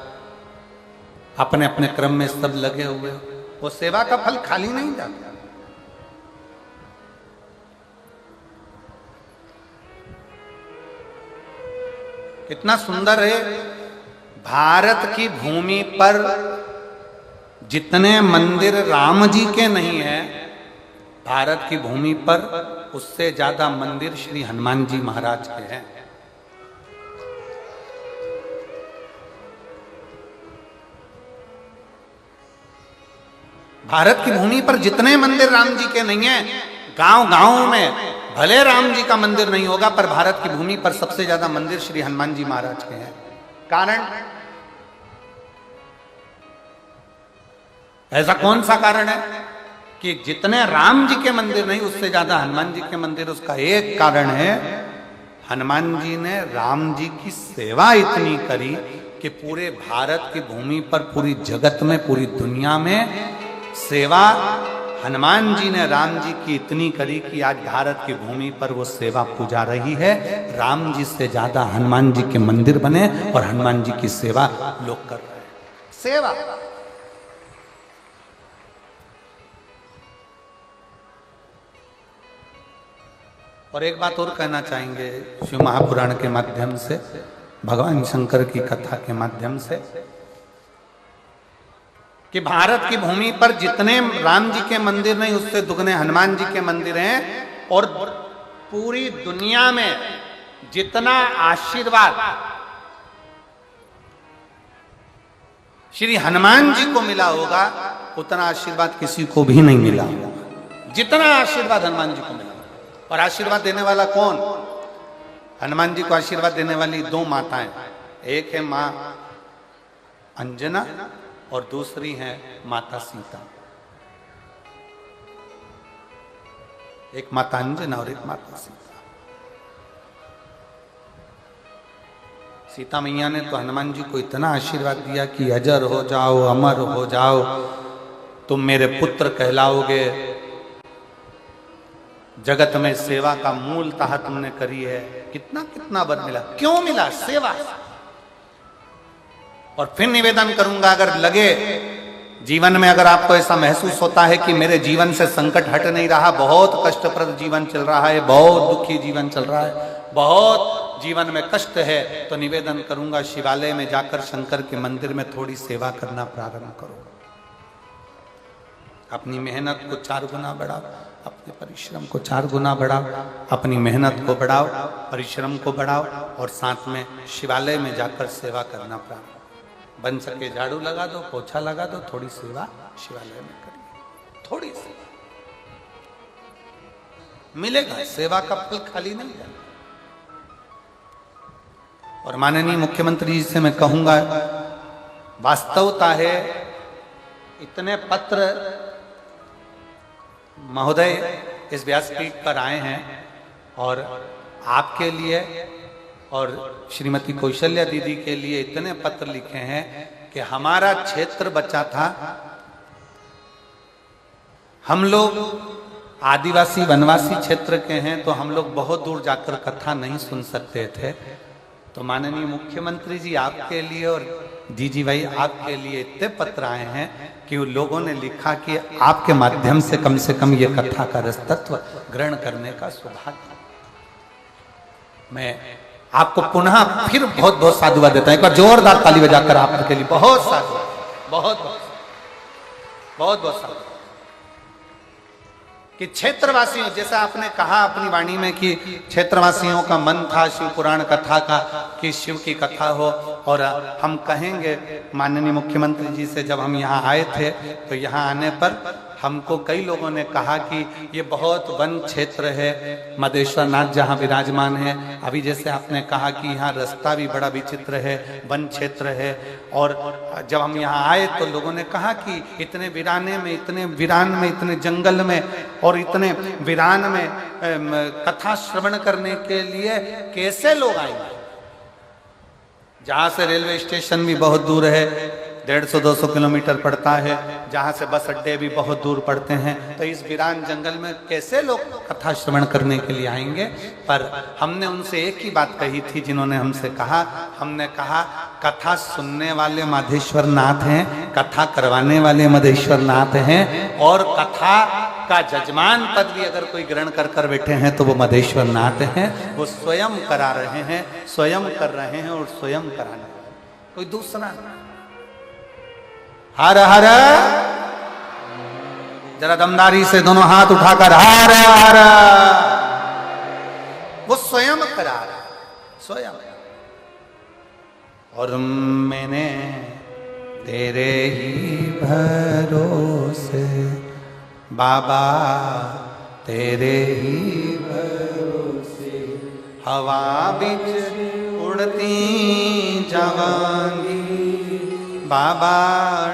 अपने अपने क्रम में सब लगे हुए हो, वो सेवा का फल खाली नहीं जाता। कितना सुंदर है, भारत की भूमि पर जितने मंदिर राम जी के नहीं है, भारत की भूमि पर उससे ज्यादा मंदिर श्री हनुमान जी महाराज के हैं। भारत की भूमि पर जितने मंदिर राम जी के नहीं है, गांव गांव में भले राम जी का मंदिर नहीं होगा, पर भारत की भूमि पर सबसे ज्यादा मंदिर श्री हनुमान जी महाराज के हैं। कारण, ऐसा कौन सा कारण है कि जितने राम जी के मंदिर नहीं, उससे ज्यादा हनुमान जी के मंदिर? उसका एक कारण है, हनुमान जी ने राम जी की सेवा इतनी करी कि पूरे भारत की भूमि पर, पूरी जगत में, पूरी दुनिया में सेवा हनुमान जी ने राम जी की इतनी करी कि आज भारत की भूमि पर वो सेवा पूजा रही है। राम जी से ज्यादा हनुमान जी के मंदिर बने और हनुमान जी की सेवा लोग कर रहे हैं। सेवा, और एक बात और कहना चाहेंगे शिव महापुराण के माध्यम से, भगवान शंकर की कथा के माध्यम से, कि भारत की भूमि पर जितने राम जी के मंदिर नहीं, उससे दुगने हनुमान जी के मंदिर हैं। और पूरी दुनिया में जितना आशीर्वाद श्री हनुमान जी को मिला होगा, उतना आशीर्वाद किसी को भी नहीं मिला होगा जितना आशीर्वाद हनुमान जी को मिला। और आशीर्वाद देने वाला कौन? हनुमान जी को आशीर्वाद देने वाली दो माताएं, एक है मां अंजना और दूसरी है माता सीता। एक माता अंजना और एक माता सीता। सीता मैया ने तो हनुमान जी को इतना आशीर्वाद दिया कि अजर हो जाओ, अमर हो जाओ, तुम मेरे पुत्र कहलाओगे, जगत में सेवा का मूलतः तुमने करी है। कितना कितना वर मिला, क्यों मिला? सेवा। और फिर निवेदन करूंगा, अगर लगे जीवन में, अगर आपको ऐसा महसूस होता है कि मेरे जीवन से संकट हट नहीं रहा, बहुत कष्टप्रद जीवन चल रहा है, बहुत दुखी जीवन चल रहा है, बहुत जीवन में कष्ट है, तो निवेदन करूंगा शिवालय में जाकर शंकर के मंदिर में थोड़ी सेवा करना प्रारंभ करो। अपनी मेहनत को 4 गुना बढ़ाओ, अपने परिश्रम को 4 गुना बढ़ाओ, अपनी मेहनत को बढ़ाओ, परिश्रम को बढ़ाओ, और साथ में शिवालय में जाकर सेवा करना प्रारंभ। बन सके झाड़ू लगा दो, पोछा लगा दो, थोड़ी सेवा शिवालय में करिए, थोड़ी सेवा मिलेगा। सेवा का फल खाली नहीं है। और माननीय मुख्यमंत्री जी से मैं कहूंगा, वास्तवता है इतने पत्र महोदय इस व्यासपीठ पर आए हैं और आपके लिए और श्रीमती कौशल्या दीदी के लिए इतने पत्र लिखे हैं कि हमारा क्षेत्र बचा था, हम लोग आदिवासी वनवासी क्षेत्र के हैं, तो हम लोग बहुत दूर जाकर कथा नहीं सुन सकते थे। तो माननीय मुख्यमंत्री जी आपके लिए और जीजी भाई आपके लिए इतने पत्र आए हैं कि उन लोगों ने लिखा कि आपके माध्यम से कम ये कथा का रसतत्व ग्रहण करने का सौभाग्य। मैं आपको पुनः फिर बहुत बहुत साधुवाद देता हूं। एक बार जोरदार ताली बजाकर आपके लिए बहुत साधुवाद, बहुत बहुत बहुत बहुत साधुवाद कि क्षेत्रवासियों, जैसा आपने कहा अपनी वाणी में कि क्षेत्रवासियों का मन था शिव पुराण कथा का कि शिव की कथा हो। और हम कहेंगे माननीय मुख्यमंत्री जी से, जब हम यहाँ आए थे तो यहाँ आने पर हमको कई लोगों ने कहा कि ये बहुत वन क्षेत्र है, मदेश्वर नाथ जहाँ विराजमान है। अभी जैसे आपने कहा कि यहाँ रास्ता भी बड़ा विचित्र है, वन क्षेत्र है। और जब हम यहाँ आए तो लोगों ने कहा कि इतने वीराने में, इतने वीरान में, इतने जंगल में और इतने वीरान में कथा श्रवण करने के लिए कैसे लोग आएंगे, जहाँ से रेलवे स्टेशन भी बहुत दूर है, 150-200 किलोमीटर पड़ता है, जहाँ से बस अड्डे भी बहुत दूर पड़ते हैं। तो इस वीरान जंगल में कैसे लोग कथा श्रवण करने के लिए आएंगे। पर हमने उनसे एक ही बात कही थी, जिन्होंने हमसे कहा, हमने कहा कथा सुनने वाले माधेश्वर नाथ हैं, कथा करवाने वाले माधेश्वर नाथ हैं, और कथा का जजमान पद भी अगर कोई ग्रहण कर कर बैठे हैं तो वो माधेश्वर नाथ हैं। वो स्वयं करा रहे हैं, स्वयं कर रहे हैं और स्वयं कराने वाले, कोई दूसरा। हर हर, जरा दमदारी से दोनों हाथ उठाकर हर हर, वो स्वयं करा रहा है, स्वयं। और मैंने तेरे ही भरोसे बाबा, तेरे ही भरोसे हवा बिच उड़ती जावांगी, बाबा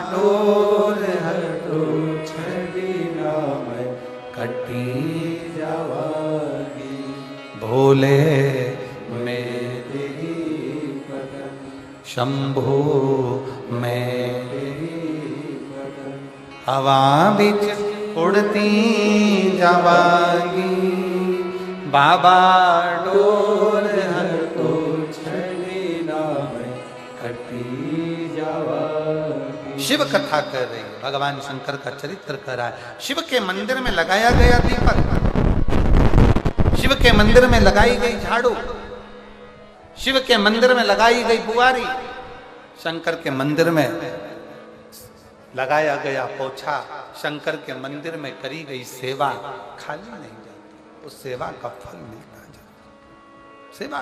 डोर हटो छड़ी नाम कटी जावांगी, भोले मेरी पदन, शंभो मेरी पदन, हवा बिच उड़ती जावांगी, बाबा डोर हटो छड़ी नाम कटी जावांगी। शिव कथा कर रही है, भगवान शंकर का चरित्र कर रहा है। शिव के मंदिर में लगाया गया दीपक, शिव के मंदिर में लगाई गई झाड़ू, शिव के मंदिर में लगाई गई बुआरी, शंकर के मंदिर में लगाया गया पोछा, शंकर के मंदिर में करी गई सेवा खाली नहीं जाती, उस सेवा का फल मिलता जाता, सेवा।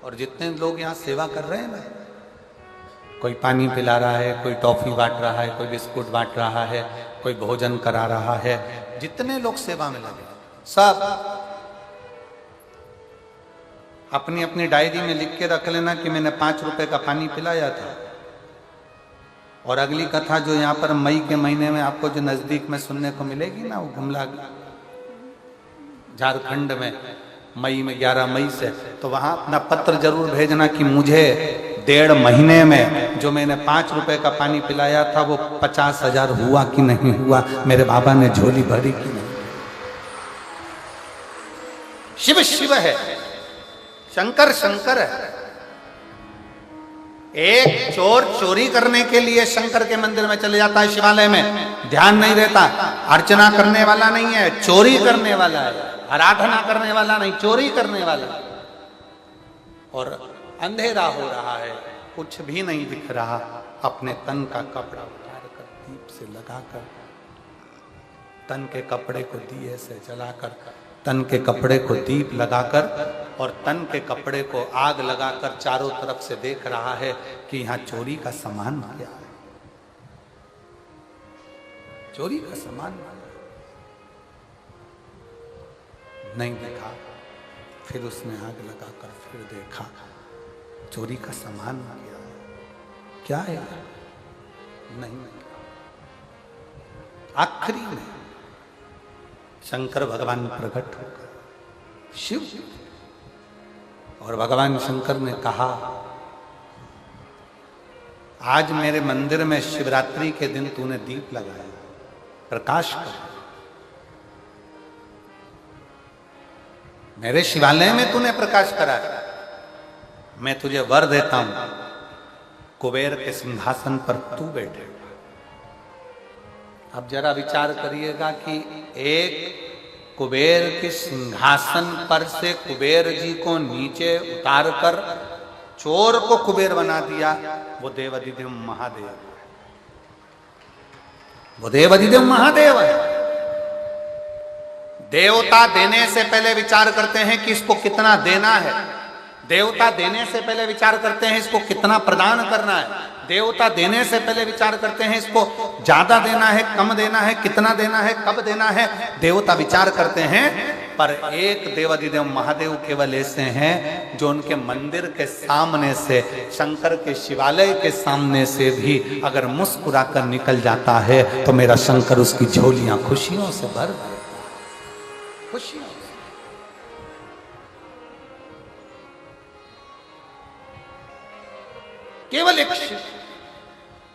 और जितने लोग यहाँ सेवा कर रहे हैं ना, कोई पानी पिला रहा है, कोई टॉफी बांट रहा है, कोई बिस्कुट बांट रहा है, कोई भोजन करा रहा है, जितने लोग सेवा में लगे सब अपनी अपनी डायरी में लिख के रख लेना कि मैंने 5 रुपए का पानी पिलाया था। और अगली कथा जो यहाँ पर मई के महीने में आपको जो नजदीक में सुनने को मिलेगी ना, वो गुमला झारखंड में मई में 11 मई से, तो वहां अपना पत्र जरूर भेजना कि मुझे 1.5 महीने में जो मैंने 5 रुपए का पानी पिलाया था वो 50,000 हुआ कि नहीं हुआ, मेरे बाबा ने झोली भरी कि नहीं। शिव शिव है, शंकर शंकर है। एक चोर चोरी करने के लिए शंकर के मंदिर में चले जाता है, शिवालय में ध्यान नहीं देता, अर्चना करने वाला नहीं है, चोरी करने वाला है, आराधना करने वाला नहीं, चोरी करने वाला। और अंधेरा हो रहा है, कुछ भी नहीं दिख रहा, अपने तन का कपड़ा उतारकर दीप से लगाकर, तन के कपड़े को दिए से जलाकर, तन के कपड़े को दीप लगाकर और तन के कपड़े को आग लगाकर चारों तरफ से देख रहा है कि यहाँ चोरी का सामान क्या है, चोरी का सामान नहीं देखा। फिर उसने आग लगाकर फिर देखा, चोरी का सामान क्या है, नहीं। आखिरी में शंकर भगवान प्रकट होकर शिव, और भगवान शंकर ने कहा आज मेरे मंदिर में शिवरात्रि के दिन तूने दीप लगाया, प्रकाश कर, मेरे शिवालय में तूने प्रकाश कराया, मैं तुझे वर देता हूं, कुबेर के सिंहासन पर तू बैठेगा। अब जरा विचार करिएगा कि एक कुबेर के सिंहासन पर से कुबेर जी को नीचे उतार कर चोर को कुबेर बना दिया, वो देवाधिदेव महादेव है, वो देवाधिदेव महादेव है। देवता देने से पहले विचार करते हैं कि इसको कितना देना है, देवता देने से पहले विचार करते हैं इसको कितना प्रदान करना है, देवता देने से पहले विचार करते हैं इसको ज्यादा देना है, कम देना है, कितना देना है, कब देना है, देवता विचार करते हैं। पर एक देवाधिदेव महादेव केवल ऐसे हैं जो उनके मंदिर के सामने से, शंकर के शिवालय के सामने से भी अगर मुस्कुरा कर निकल जाता है तो मेरा शंकर उसकी झोलियां खुशियों से भर देता है, खुशियों। केवल एक शिव,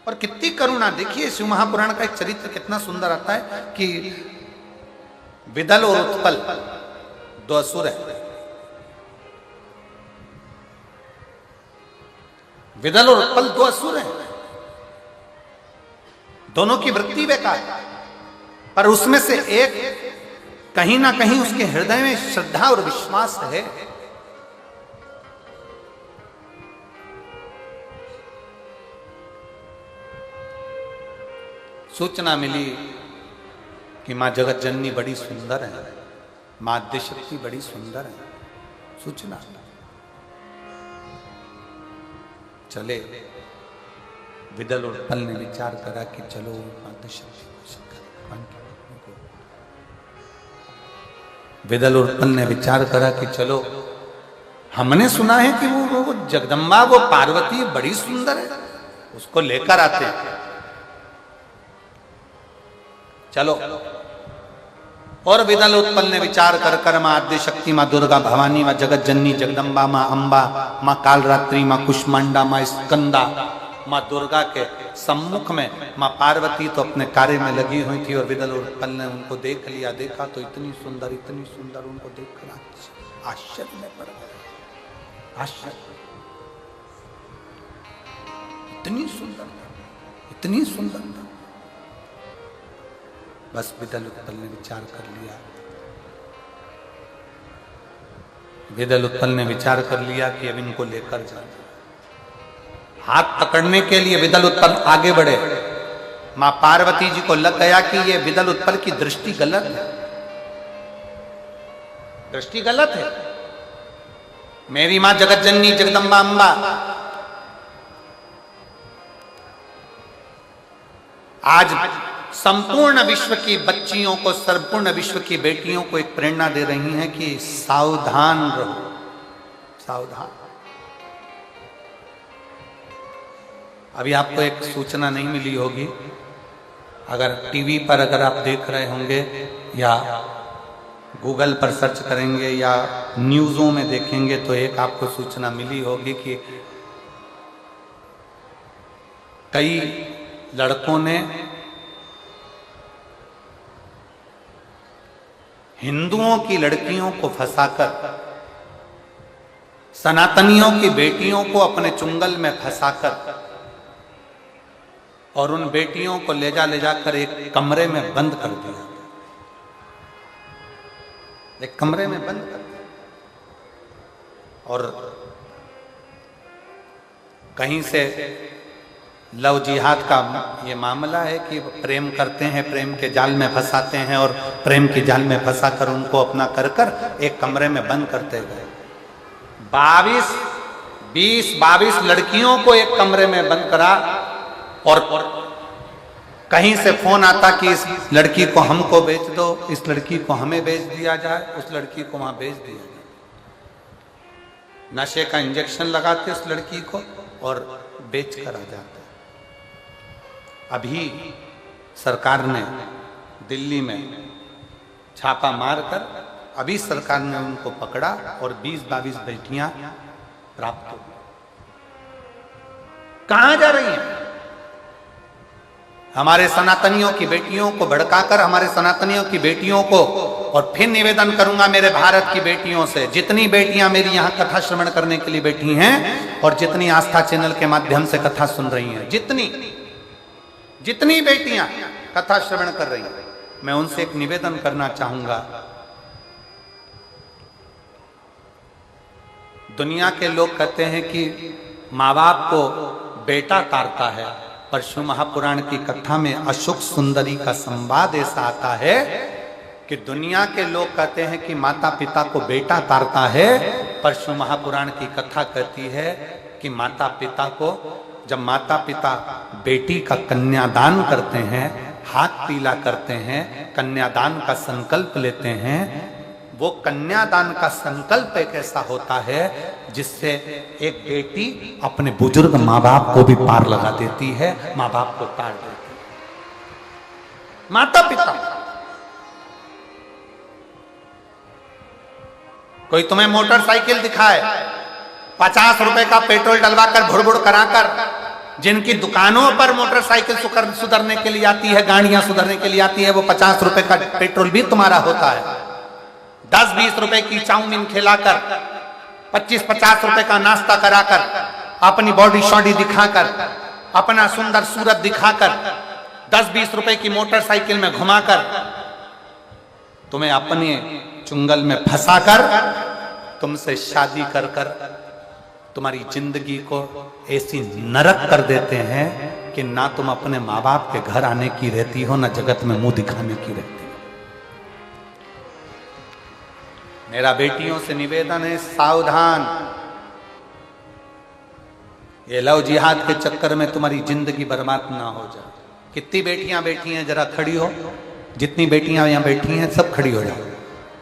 और कितनी करुणा। देखिए शिव महापुराण का एक चरित्र कितना सुंदर आता है कि विदल और उत्पल दो असुर है, विदल और उत्पल दो असुर हैं, दोनों की वृत्ति बेकार, पर उसमें से एक कहीं ना कहीं उसके हृदय में श्रद्धा और विश्वास है। सूचना मिली कि मां जगत जननी बड़ी सुंदर है, मां आद्यशक्ति बड़ी सुंदर है, सूचना। चले विदल और उत्पल ने विचार करा कि चलो विदल और उत्पल ने विचार करा कि चलो, हमने सुना है कि वो जगदम्बा, वो पार्वती बड़ी सुंदर है, उसको लेकर आते हैं, चलो। और विदल उत्पल ने विचार कर कर मां आद्यशक्ति, मां दुर्गा भवानी, मां जगत जननी जगदम्बा, मां अंबा, मां कालरात्रि, मां कुष्मांडा, मां स्कंदा, मां दुर्गा के सम्मुख में मां पार्वती तो अपने कार्य में लगी हुई थी, और विदल उत्पल ने उनको देख लिया। देखा तो इतनी सुंदर उनको देखकर आश्चर्य में पड़ गए, आश्चर्य, इतनी सुंदर। बस विदल उत्पल ने विचार कर लिया, विदल उत्पल ने विचार कर लिया कि अब इनको लेकर जाना। हाथ पकड़ने के लिए विदल उत्पल आगे बढ़े, मां पार्वती जी को लग गया कि ये विदल उत्पल की दृष्टि गलत है, दृष्टि गलत है। मेरी मां जगत जननी जगदम्बा अंबा आज संपूर्ण विश्व की बच्चियों को, संपूर्ण विश्व की बेटियों को एक प्रेरणा दे रही हैं कि सावधान रहो, सावधान। अभी आपको एक सूचना नहीं मिली होगी, अगर टीवी पर अगर आप देख रहे होंगे या गूगल पर सर्च करेंगे या न्यूज़ों में देखेंगे तो एक आपको सूचना मिली होगी कि कई लड़कों ने हिंदुओं की लड़कियों को फंसाकर, सनातनियों की बेटियों को अपने चुंगल में फंसाकर और उन बेटियों को ले जाकर एक कमरे में बंद कर दिया, एक कमरे में बंद कर दिया। और कहीं से लव जिहाद का ये मामला है कि प्रेम करते हैं, प्रेम के जाल में फंसाते हैं और प्रेम के जाल में फंसाकर उनको अपना कर एक कमरे में बंद करते गए। 22 लड़कियों को एक कमरे में बंद करा, और कहीं से फोन आता कि इस लड़की को हमको बेच दो, इस लड़की को हमें बेच दिया जाए, उस लड़की को वहां बेच दिया जाए। नशे का इंजेक्शन लगाते उस लड़की को और बेच कर आ जाते। अभी सरकार ने दिल्ली में छापा मारकर अभी सरकार ने उनको पकड़ा और 20-22 बेटियां प्राप्त हो। कहां जा रही हैं? हमारे सनातनियों की बेटियों को भड़काकर, हमारे सनातनियों की बेटियों को, और फिर निवेदन करूंगा मेरे भारत की बेटियों से, जितनी बेटियां मेरी यहां कथा श्रवण करने के लिए बैठी हैं और जितनी आस्था चैनल के माध्यम से कथा सुन रही हैं, जितनी बेटियां कथा श्रवण कर रही हैं, मैं उनसे एक निवेदन करना चाहूंगा। दुनिया के लोग कहते हैं कि माँ बाप को बेटा तारता है, पर शिव महापुराण की कथा में अशोक सुंदरी का संवाद ऐसा आता है कि दुनिया के लोग कहते हैं कि माता पिता को बेटा तारता है, पर शिव महापुराण की कथा कहती है कि माता पिता को, जब माता पिता बेटी का कन्यादान करते हैं, हाथ पीला करते हैं, कन्यादान का संकल्प लेते हैं, वो कन्यादान का संकल्प एक ऐसा होता है जिससे एक बेटी अपने बुजुर्ग माँ बाप को भी पार लगा देती है, माँ बाप को तार देती है। माता पिता, कोई तुम्हें मोटरसाइकिल दिखाए, 50 रुपए का पेट्रोल डलवाकर भुड़भुड़ कराकर, जिनकी दुकानों पर मोटरसाइकिल सुधरने के लिए आती है, गाड़ियां सुधरने के लिए आती है, वो 50 रुपए का पेट्रोल भी तुम्हारा होता है। 10-20 रुपए की चाउमीन खिलाकर, 25-50 रुपए का नाश्ता कराकर, अपनी बॉडी शॉडी दिखाकर, अपना सुंदर सूरत दिखाकर, 10-20 रुपए की मोटरसाइकिल में घुमाकर, तुम्हें अपने चुंगल में फंसाकर, तुमसे शादी कर कर तुम्हारी जिंदगी को ऐसी नरक कर देते हैं कि ना तुम अपने माँ बाप के घर आने की रहती हो, ना जगत में मुंह दिखाने की रहती हो। मेरा बेटियों से निवेदन है, सावधान। ये लव जिहाद के चक्कर में तुम्हारी जिंदगी बर्बाद ना हो जाए। कितनी बेटियां बैठी हैं, जरा खड़ी हो। जितनी बेटियां यहां बैठी हैं सब खड़ी हो जाओ।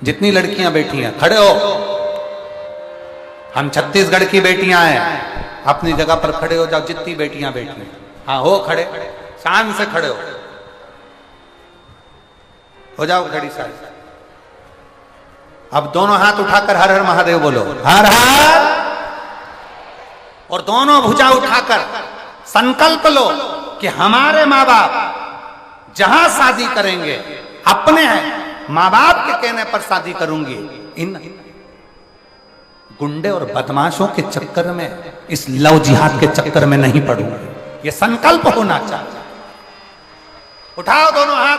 जितनी लड़कियां बैठी हैं खड़े हो। हम छत्तीसगढ़ की बेटियां हैं, अपनी जगह पर खड़े हो जाओ। जितनी बेटियां बैठी हैं, हाँ हो खड़े, शान से खड़े हो जाओ खड़ी सारी। अब दोनों हाथ उठाकर हर हर महादेव बोलो, हर हर, और दोनों भुजा उठाकर संकल्प लो कि हमारे माँ बाप जहां शादी करेंगे, अपने माँ बाप के कहने पर शादी करूंगी। इन गुंडे और बदमाशों के चक्कर में, इस लव जिहाद के चक्कर में नहीं पड़ूंगी। ये संकल्प होना चाहिए। उठाओ दोनों हाथ,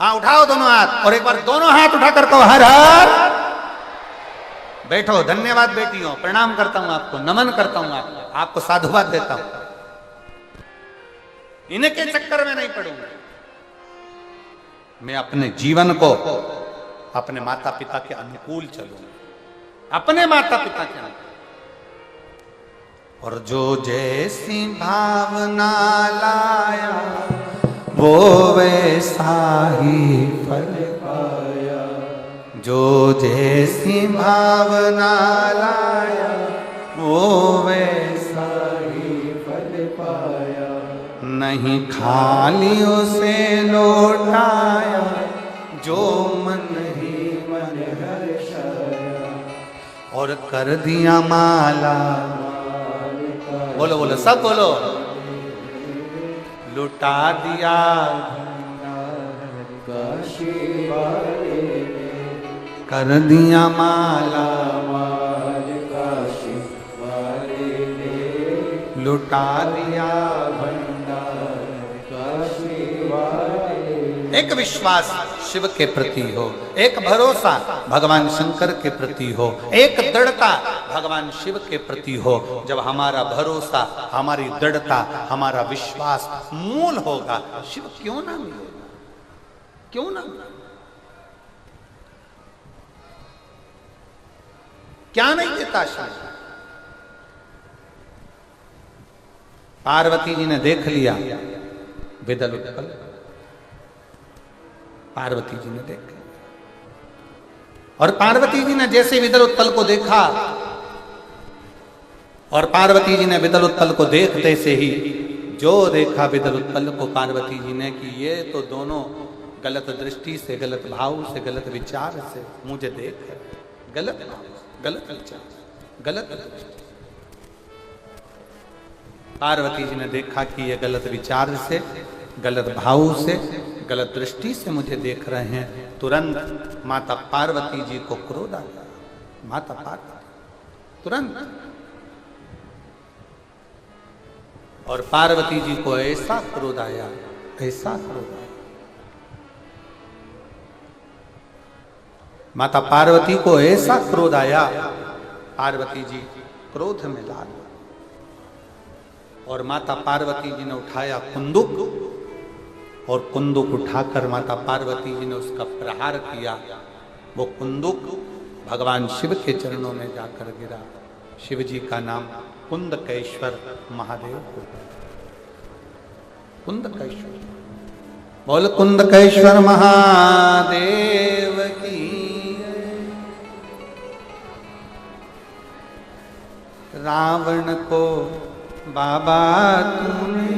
हाँ उठाओ दोनों हाथ, और एक बार दोनों हाथ उठाकर कहो हर हर। बैठो। धन्यवाद बेटियों, प्रणाम करता हूं आपको, नमन करता हूं आपको साधुवाद देता हूं। इनके चक्कर में नहीं पड़ूंगा। मैं अपने जीवन को अपने माता पिता के अनुकूल चलूंगा, अपने माता पिता के अनुकूल। और जो जैसी भावना लाया वो वैसा ही फल पाया। जो जैसी भावना लाया वो वैसा ही फल पाया। नहीं खाली उसे लौटाया, जो मन ही मन हर्षाया। और कर दिया माला, बोलो बोलो सब बोलो, लुटा दिया कर दिया माला, लुटा दिया एक विश्वास शिव के प्रति हो, एक भरोसा भगवान शंकर के प्रति हो, एक दृढ़ता भगवान शिव के प्रति हो। जब हमारा भरोसा, हमारी दृढ़ता, हमारा विश्वास मूल होगा, शिव क्यों ना मिलेगा, क्यों ना। क्या नहीं देता शिव। पार्वती जी ने देख लिया विदल उत्पल, पार्वती जी ने देखा, और पार्वती जी ने जैसे विदल उत्पल को देखा, और पार्वती जी ने विदल उत्पल को देखते से ही जो देखा विदल उत्पल को पार्वती जी ने कि ये तो दोनों गलत दृष्टि से, गलत भाव से, गलत विचार से मुझे देख रहे हैं। गलत भाव, गलत विचार, गलत दृष्टि। पार्वती जी ने देखा कि ये गलत विचार से, गलत भाव से, गलत दृष्टि से मुझे देख रहे हैं। तुरंत माता पार्वती जी को क्रोध आ गया। माता पार्वती तुरंत, और पार्वती जी को ऐसा क्रोध आया, ऐसा क्रोध आया। माता पार्वती को ऐसा क्रोध आया, पार्वती जी क्रोध में लाल, और माता पार्वती जी ने उठाया कुंदुक, और कुंदुक उठाकर माता पार्वती जी ने उसका प्रहार किया। वो कुंदुक भगवान शिव के चरणों में जाकर गिरा। शिव जी का नाम कुंदकेश्वर महादेव को। कुंदकेश्वर, बोल कुंदकेश्वर महादेव की। रावण को बाबा तूने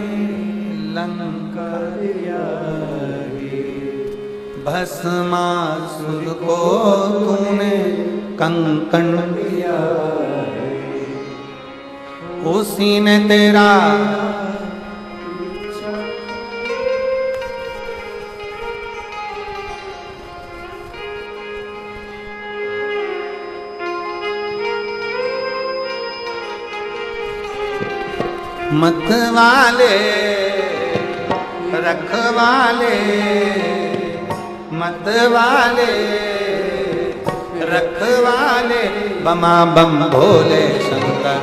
लंका दिया, भस्मासुर को तूने कंकण दिया, उसी ने तेरा मतवाले रखवाले, मतवाले रखवाले, बमा बम भोले शंकर,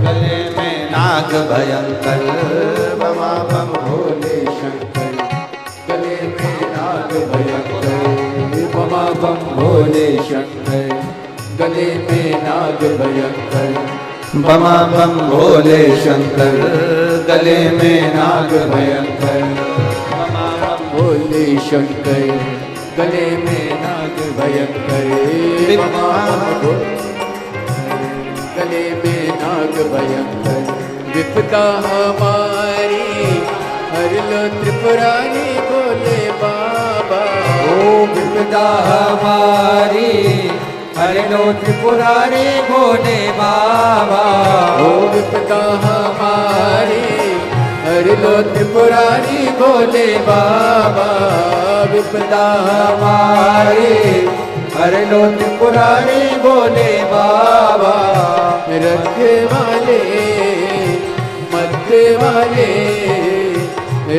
गले में नाग भयंकर, बमा बम भोले शंकर, गले में नाग भयंकर, बमा बम भोले शंकर, गले में नाग भयंकर, बमा बम भोले शंकर, गले में नाग भयंकर, बमा बम भोले शंकर, गले में नाग भयंकर, बमा बम गले में नाग भयंकर। विपदा हमारी हर लो त्रिपुरारी भोले बाबा, ओ विपदा हमारी हर लो त्रिपुरारी भोले बाबा, ओ विपदा हमारी हर लो त्रिपुरारी भोले बाबा, विपदा हमारी हर लो त्रिपुरारी भोले बाबा, रखवाले मतवाले,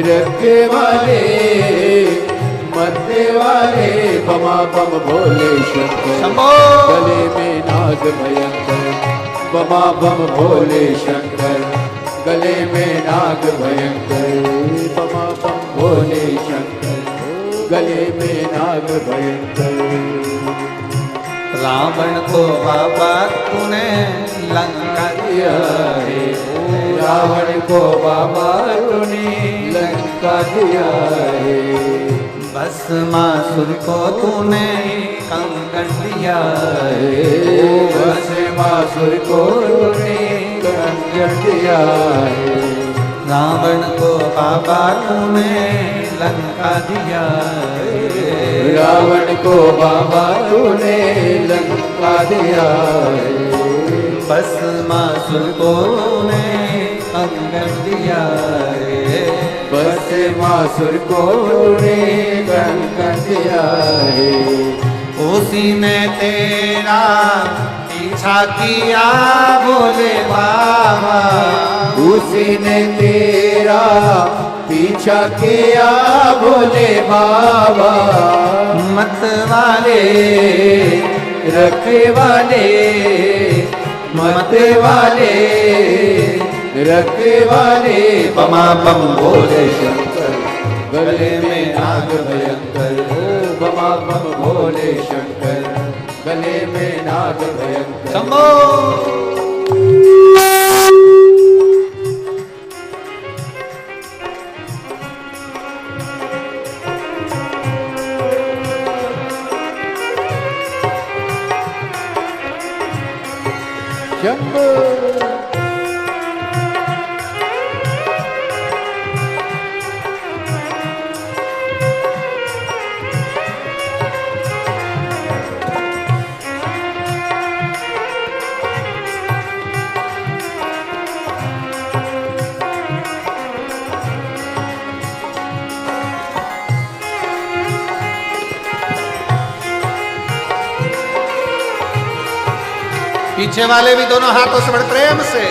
रखवाले मतवाले, बमा बम भोले शंकर, गले में नाग भयंकर, बमा बम भोले शंकर, गले में नाग भयंकर, बमा बम भोले शंकर, गले में नाग भयंकर। रावण को बाबा तूने लंका दिया है, रावण को बाबा तूने लंका दिया है, भस्मासुर को तूने कंकण दिया है, भस्मासुर को तूने कंकण दिया है, रावण को बाबा तूने लंका दिया है, रावण को बाबा तूने लंका दिया है, भस्मासुर को तूने कंकण दिया है, भस्मासुर को तूने कंकण दिया है, उसी ने तेरा पीछा किया भोले बाबा, उसी ने तेरा पीछा किया भोले बाबा, मतवाले रखवाले मतवाले, रखवाले, बमा बम भोले शंकर, गले में नाग भयंकर, बमा बम भोले शंकर, गले में नाग भयंकर। शंभो। शंभो। पीछे वाले भी दोनों हाथों से बड़े प्रेम से।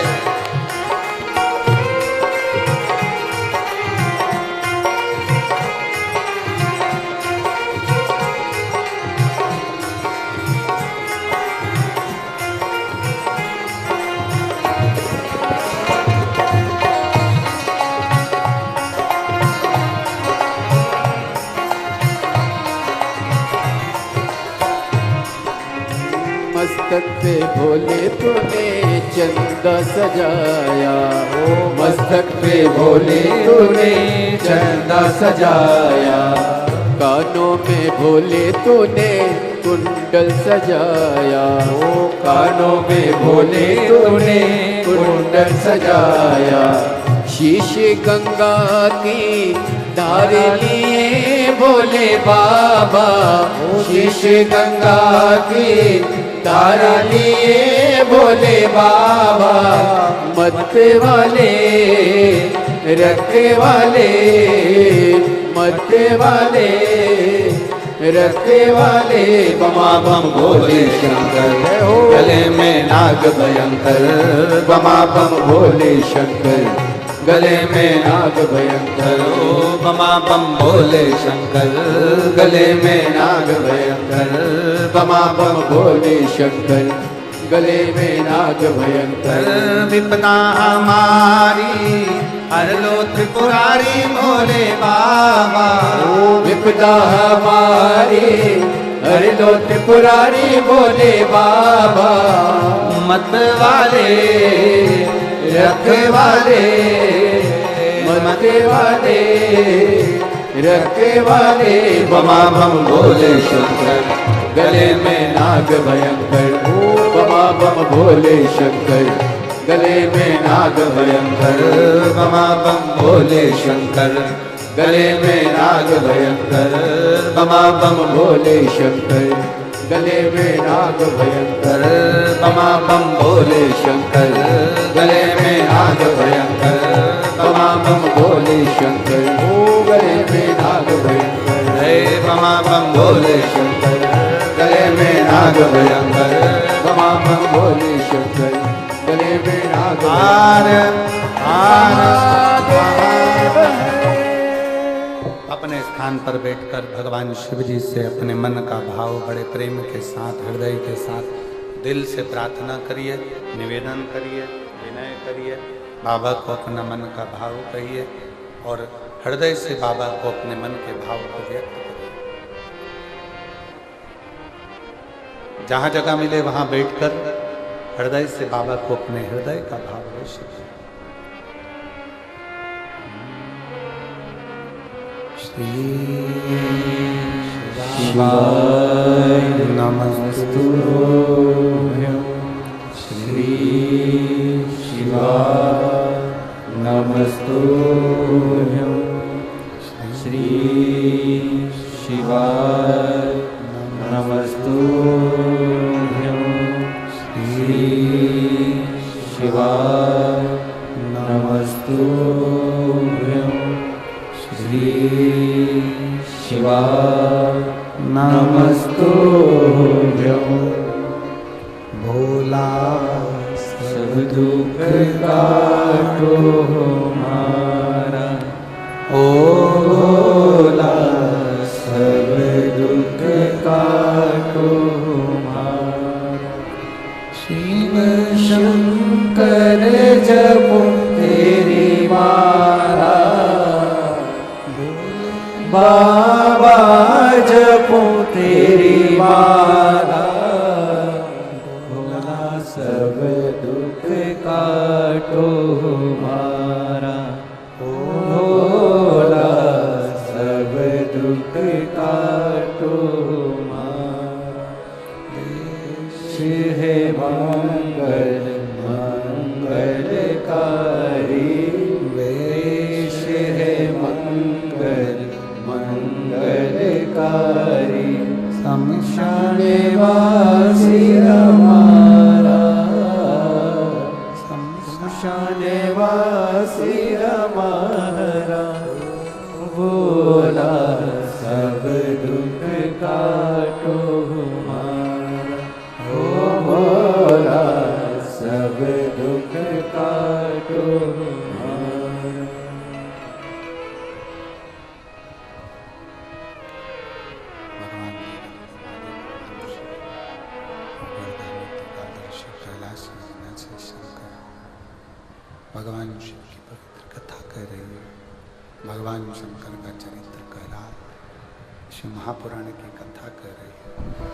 मस्तक पे भोले तूने चंदा सजाया, ओ मस्तक पे भोले तूने चंदा सजाया, कानों में भोले तूने कुंडल सजाया, ओ कानों में भोले तूने कुंडल सजाया, शीश गंगा की धार लिए भोले बाबा, शीश गंगा की धार लिए भोले बाबा, मत वाले रखे वाले, मत वाले रखे वाले, बमा बम भोले शंकर, गले में नाग भयंकर, बमा बम भोले शंकर, गले में नाग भयंकर, ओ बमा बम भोले शंकर, गले में नाग भयंकर, बमा बम भोले शंकर, गले में नाग भयंकर, विपदा हमारी हर लो त्रिपुरारी भोले बाबा, विपदा हमारी हर लो त्रिपुरारी भोले बाबा, मत वाले रखवाले, मत वाले रखवाले, बमा बम भोले शंकर, गले में नाग भयंकर, बमा बम भोले शंकर, गले में नाग भयंकर, बमा बम भोले शंकर, गले में नाग भयंकर, बमा बम भोले शंकर, गले में नाग भयंकर, बमा बम भोले शंकर, गले में नाग भयंकर, बमा बम भोले शंकर, ओ गले में नाग भयंकर, हे बमा बम भोले शंकर, गले में नाग भयंकर, बमा बम भोले शंकर, गले में नाग अपने स्थान पर बैठकर भगवान शिव जी से अपने मन का भाव बड़े प्रेम के साथ, हृदय के साथ दिल से प्रार्थना करिए, निवेदन करिए, विनय करिए, बाबा को अपना मन का भाव कहिए और हृदय से बाबा को अपने मन के भाव को व्यक्त करिए। जहाँ जगह मिले वहाँ बैठकर हृदय से बाबा को अपने हृदय का भाव अवश्य करिए। श्री शिवाय नमस्तुभ्यं, श्री शिवाय नमस्तुभ्यं, श्री शिवाय नमस्तुभ्यं, श्री शिवाय नमस्तुभ्यं, श्री शिवाय नमस्तुभ्यं, भोला सब दुख काटो हमारा, ओ भोला सब दुख काटो हमारा, शिव शंकर जपो तेरी माला, बाबा जपो तेरी माला, भोला सब दुख काटो हमारा, भोला सब दुख काटो हमारा, देश है मंगल मंगलकारी, वेश है मंगल मंगलकारी, शमशान वासी हमारा, शमशान वासी हमारा, भोला सब दुख काटो हमारा, ओ भोला भगवान शिव की पवित्र कथा कह रही है, भगवान शंकर का चरित्र कह रहा है, शिव महापुराण की कथा कह रही है।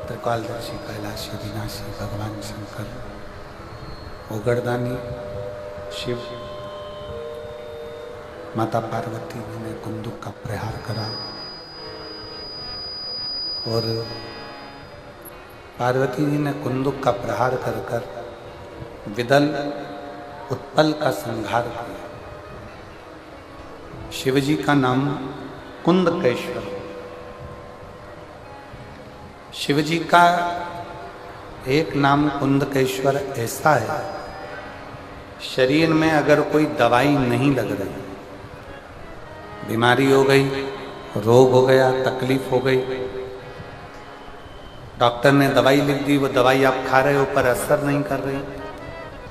त्रिकालदर्शी कैलाशी विनाशी भगवान शंकर, उगरदानी शिव, माता पार्वती ने कुंदुक का प्रहार करा और पार्वती जी ने कुंदुक का प्रहार कर कर विदल उत्पल का संहार किया। शिवजी का नाम कुंदकेश्वर। शिवजी का एक नाम कुंदकेश्वर ऐसा है, शरीर में अगर कोई दवाई नहीं लग रही, बीमारी हो गई, रोग हो गया, तकलीफ हो गई, डॉक्टर ने दवाई लिख दी, वो दवाई आप खा रहे हो पर असर नहीं कर रही,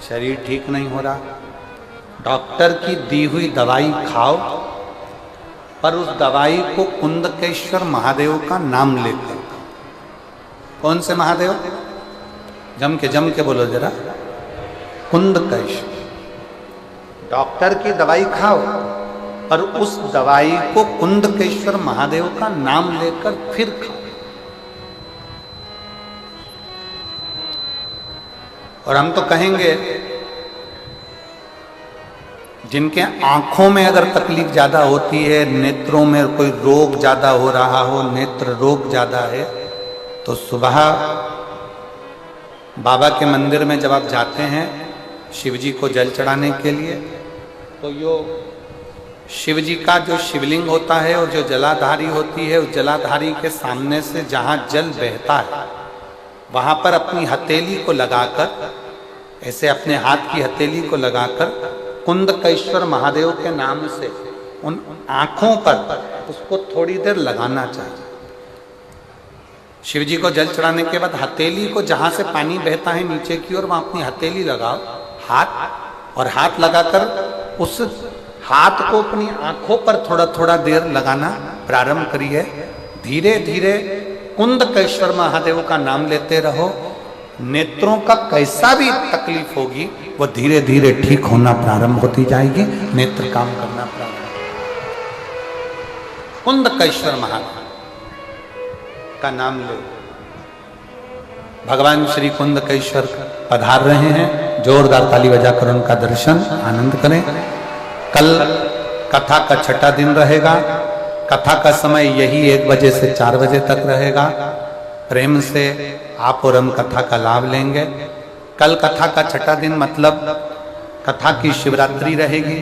शरीर ठीक नहीं हो रहा, डॉक्टर की दी हुई दवाई खाओ, पर उस दवाई को कुंदकेश्वर महादेव का नाम लेकर। कौन से महादेव? जम के बोलो जरा। कुंदकेश्वर। डॉक्टर की दवाई खाओ, पर उस दवाई को कुंदकेश्वर महादेव का नाम लेकर फिर खाओ। और हम तो कहेंगे जिनके आंखों में अगर तकलीफ ज्यादा होती है, नेत्रों में कोई रोग ज्यादा हो रहा हो, नेत्र रोग ज्यादा है, तो सुबह बाबा के मंदिर में जब आप जाते हैं शिव जी को जल चढ़ाने के लिए, तो यो शिव जी का जो शिवलिंग होता है और जो जलाधारी होती है, उस जलाधारी के सामने से जहाँ जल बहता है, वहाँ पर अपनी हथेली को लगाकर, ऐसे अपने हाथ की हथेली को लगाकर कुंदकेश्वर महादेव के नाम से उन आँखों पर उसको थोड़ी देर लगाना चाहिए। शिव जी को जल चढ़ाने के बाद हथेली को जहाँ से पानी बहता है नीचे की ओर, वहाँ अपनी हथेली लगाओ, हाथ, और हाथ लगाकर उस हाथ को अपनी आँखों पर थोड़ा थोड़ा देर लगाना प्रारंभ करिए। धीरे धीरे कुंदकेश्वर महादेव का नाम लेते रहो। नेत्रों का कैसा भी तकलीफ होगी वो धीरे धीरे ठीक होना प्रारंभ होती जाएगी, नेत्र काम करना प्रारंभ। कुंदकेश्वर महादेव का नाम ले। भगवान श्री कुंदकेश्वर पधार रहे हैं, जोरदार ताली बजाकर उनका दर्शन आनंद करें। कल कथा का छठा दिन रहेगा। कथा का समय यही 1 बजे से 4 बजे तक रहेगा। प्रेम से आप और हम कथा का लाभ लेंगे। कल कथा का छठा दिन मतलब कथा की शिवरात्रि रहेगी।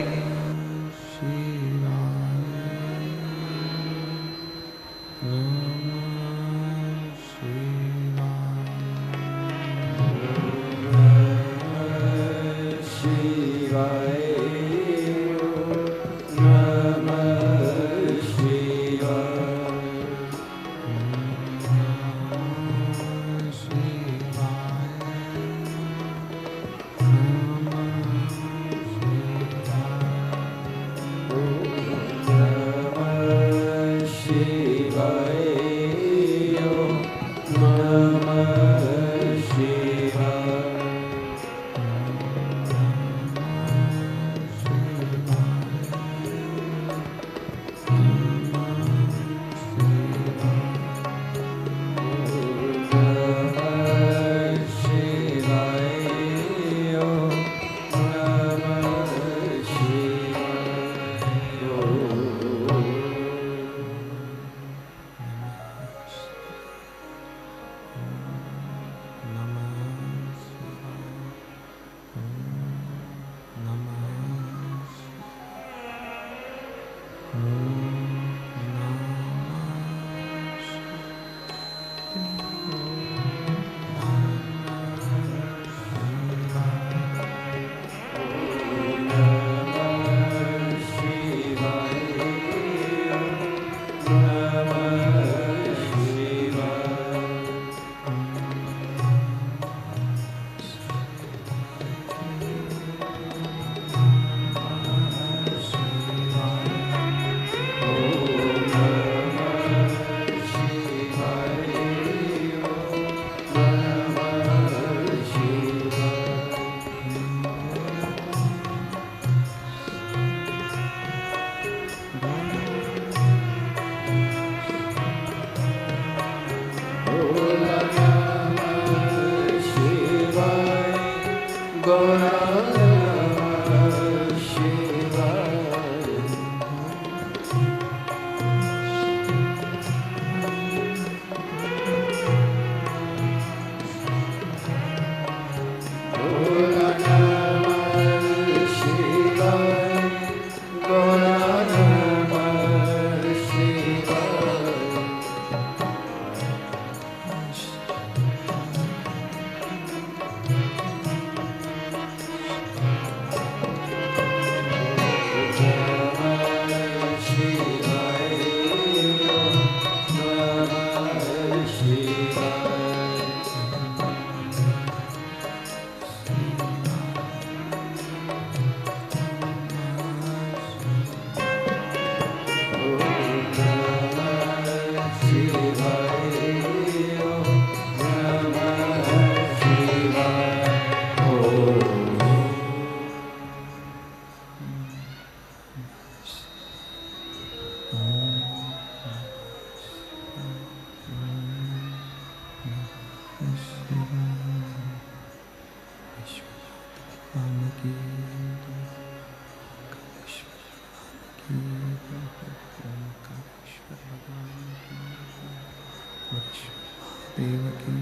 महादेव की,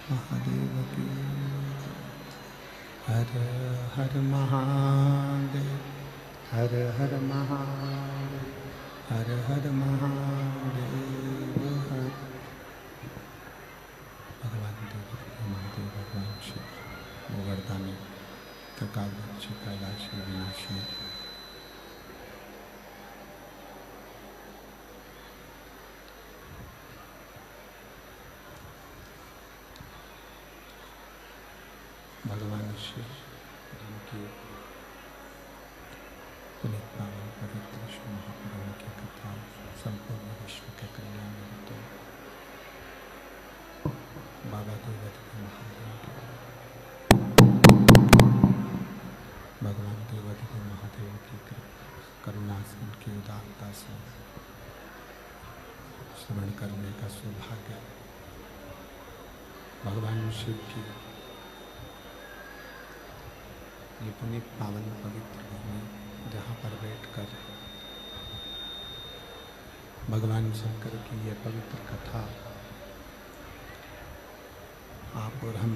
महादेव की। हर हर महादेव, हर हर महादेव, हर हर महादेव, हर। भगवान देव महादेव, भगवान शिव गोवर्धन त्रिकालदर्शी कैलाशी विनाशी। भगवान शिव जिनकी पुनीत पावन पवित्र श्री महापुराण की कथा संपूर्ण विश्व के कल्याण हेतु बाबा देवाधिदेव महादेव की, भगवान देवाधिदेव महादेव की करुणा से, उनकी उदारता से श्रवण करने का सौभाग्य भगवान शिव की ये पुनीत पावन पवित्र भूमि, जहाँ पर बैठकर भगवान शंकर की ये पवित्र कथा आप और हम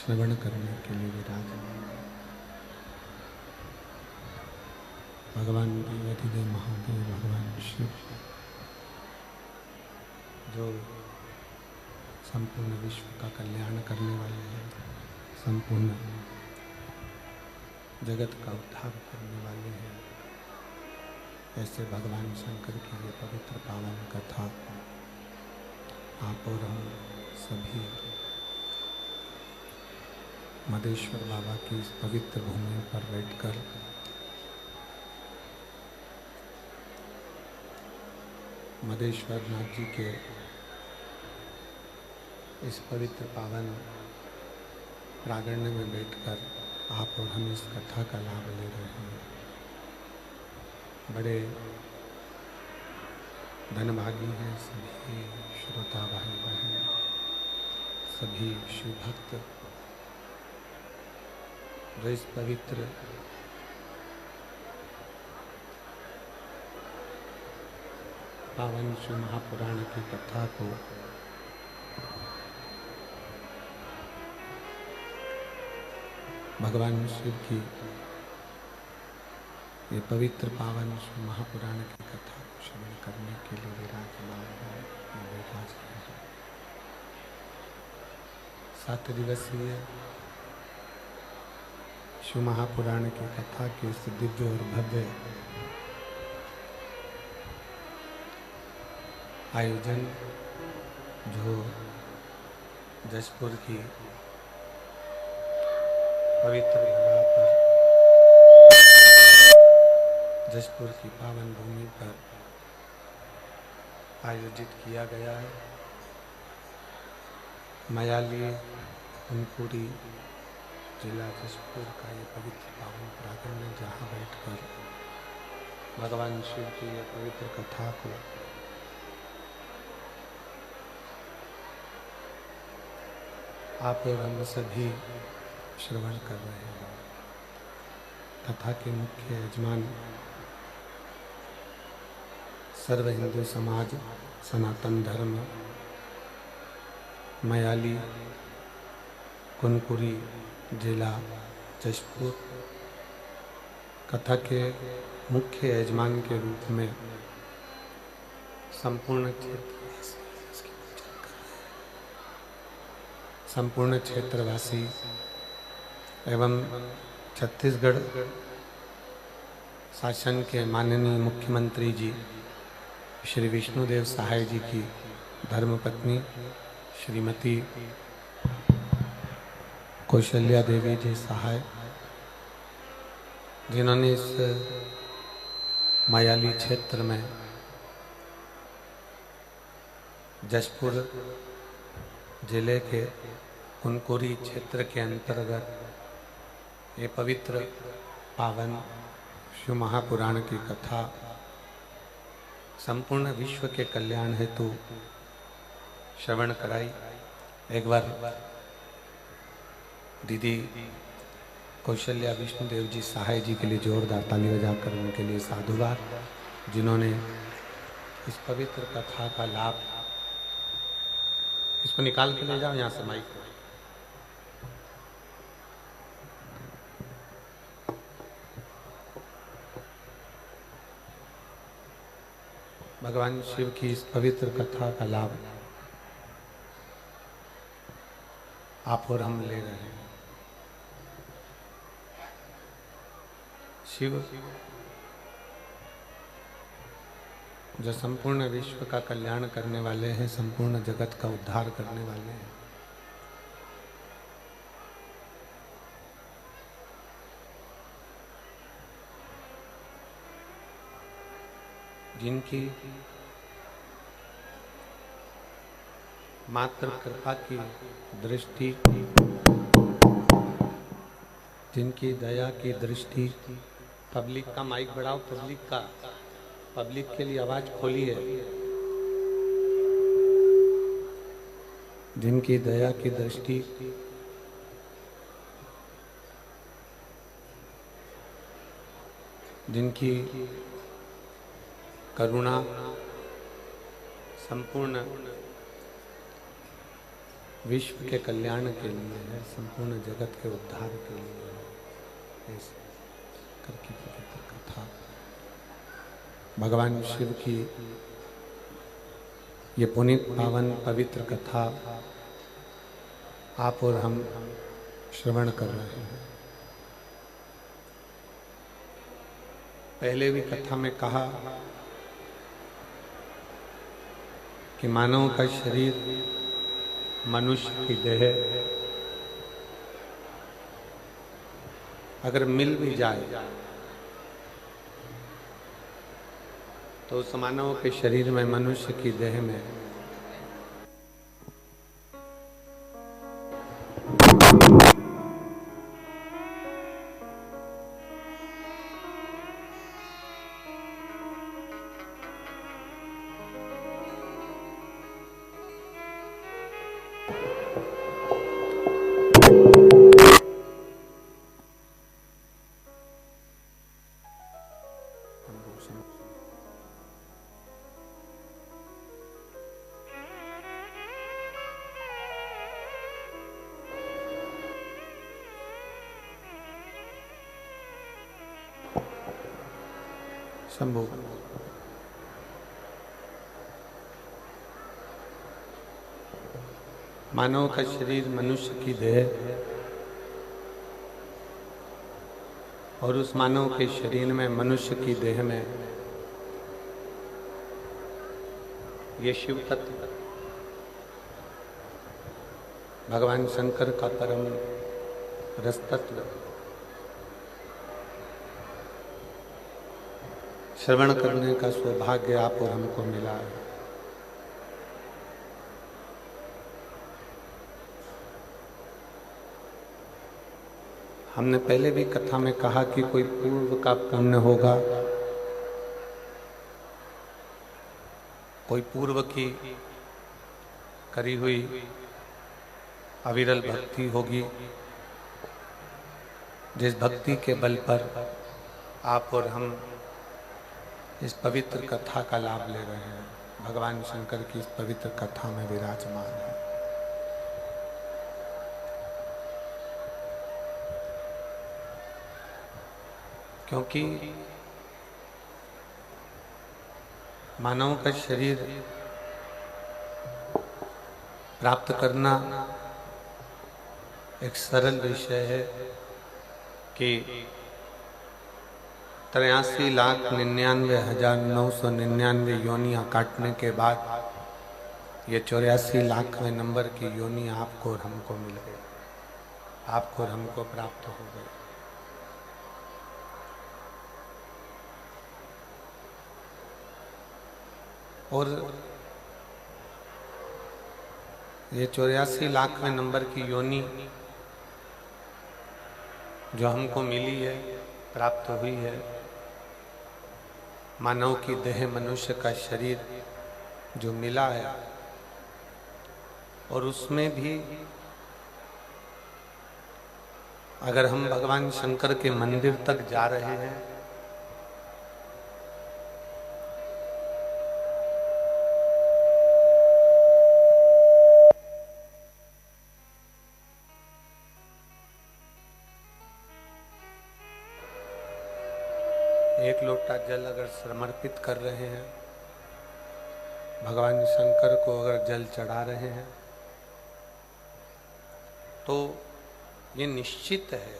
श्रवण करने के लिए विराजमान। भगवान देवाधिदेव महादेव, भगवान शिव जो संपूर्ण विश्व का कल्याण करने वाले हैं, संपूर्ण जगत का उद्धार करने वाले हैं, ऐसे भगवान शंकर की ये पवित्र पावन कथा आप और हम सभी मदेश्वर बाबा की इस पवित्र भूमि पर बैठकर मदेश्वर नाथ जी के इस पवित्र पावन प्रांगण में बैठकर आप और हम इस कथा का लाभ ले रहे हैं। बड़े धनभागी हैं सभी श्रोता भाई बहन, सभी शिव भक्त जो इस पवित्र पावन शिव महापुराण की कथा को भगवान शिव की ये पवित्र पावन शिव महापुराण की कथा को श्रवण करने के लिए विराजमान है। 7 दिवसीय शिव महापुराण की कथा के इस दिव्य और भव्य आयोजन जो जशपुर की पवित्र धरा पर, जशपुर की पावन भूमि पर आयोजित किया गया है। मयाली उनपुरी जिला जशपुर का ये पवित्र पावन प्रांगण में जहाँ बैठकर भगवान शिव की ये पवित्र कथा को आप और हम सभी श्रवण कर रहे हैं। कथा के मुख्य यजमान सर्व हिंदू समाज सनातन धर्म मयाली कुनकुरी जिला जशपुर, कथा के मुख्य यजमान के रूप में संपूर्ण क्षेत्रवासी एवं छत्तीसगढ़ शासन के माननीय मुख्यमंत्री जी श्री विष्णुदेव सहाय जी की धर्मपत्नी श्रीमती कौशल्या देवी जी सहाय, जिन्होंने इस मयाली क्षेत्र में जशपुर जिले के कुनकुरी क्षेत्र के अंतर्गत ये पवित्र पावन शिव महापुराण की कथा संपूर्ण विश्व के कल्याण हेतु श्रवण कराई। एक बार दीदी कौशल्या विष्णुदेव जी सहाय जी के लिए जोरदार ताली बजाकर उनके लिए साधुवाद, जिन्होंने इस पवित्र कथा का लाभ, इसको निकाल के ले जाओ यहाँ से माइक को। भगवान शिव की इस पवित्र कथा का लाभ आप और हम ले रहे हैं। शिव जो संपूर्ण विश्व का कल्याण करने वाले हैं, संपूर्ण जगत का उद्धार करने वाले हैं, जिनकी मात्र कृपा की दृष्टि, जिनकी दया की दृष्टि, पब्लिक का माइक बढ़ाओ, पब्लिक के लिए आवाज खोलिए, जिनकी दया की दृष्टि जिनकी करुणा संपूर्ण विश्व के कल्याण के लिए है, संपूर्ण जगत के उद्धार के लिए है। इस करके पवित्र कथा भगवान शिव की ये पुनीत पावन पवित्र कथा आप और हम श्रवण कर रहे हैं। पहले भी कथा में कहा कि मानव का शरीर मनुष्य की देह अगर मिल भी जाए तो उस मानव के शरीर में, मनुष्य की देह में शंभु मानव का शरीर मनुष्य की देह और उस मानव के शरीर में, मनुष्य की देह में ये शिव तत्व भगवान शंकर का परम रस तत्व श्रवण करने का सौभाग्य आप और हमको मिला है। हमने पहले भी कथा में कहा कि कोई पूर्व का पुण्य होगा, कोई पूर्व की करी हुई अविरल भक्ति होगी, जिस भक्ति के बल पर आप और हम इस पवित्र कथा का लाभ ले रहे हैं। भगवान शंकर की इस पवित्र कथा में विराजमान है। क्योंकि मानव का शरीर प्राप्त करना एक सरल विषय है कि 83,99,999 योनियां काटने के बाद ये 84,00,000वें नंबर की योनि आपको और हमको मिल गई, आपको और हमको प्राप्त हो गई। और ये 84,00,000वें नंबर की योनि जो हमको मिली है, प्राप्त हुई है, मानव की देह, मनुष्य का शरीर जो मिला है, और उसमें भी अगर हम भगवान शंकर के मंदिर तक जा रहे हैं समर्पित कर रहे हैं, भगवान शंकर को अगर जल चढ़ा रहे हैं, तो ये निश्चित है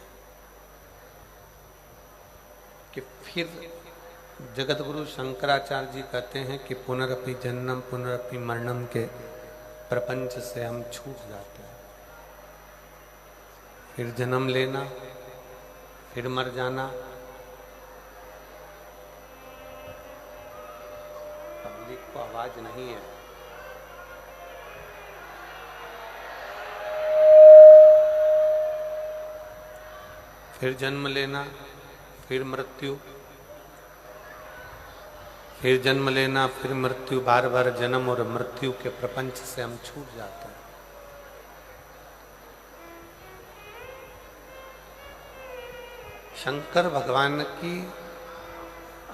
कि फिर जगत गुरु शंकराचार्य जी कहते हैं कि पुनरपि जन्म पुनरपि मरणम के प्रपंच से हम छूट जाते हैं। फिर जन्म लेना, फिर मर जाना। पब्लिक को आवाज नहीं है। फिर जन्म लेना, फिर मृत्यु, फिर जन्म लेना, फिर मृत्यु, बार बार जन्म और मृत्यु के प्रपंच से हम छूट जाते हैं। शंकर भगवान की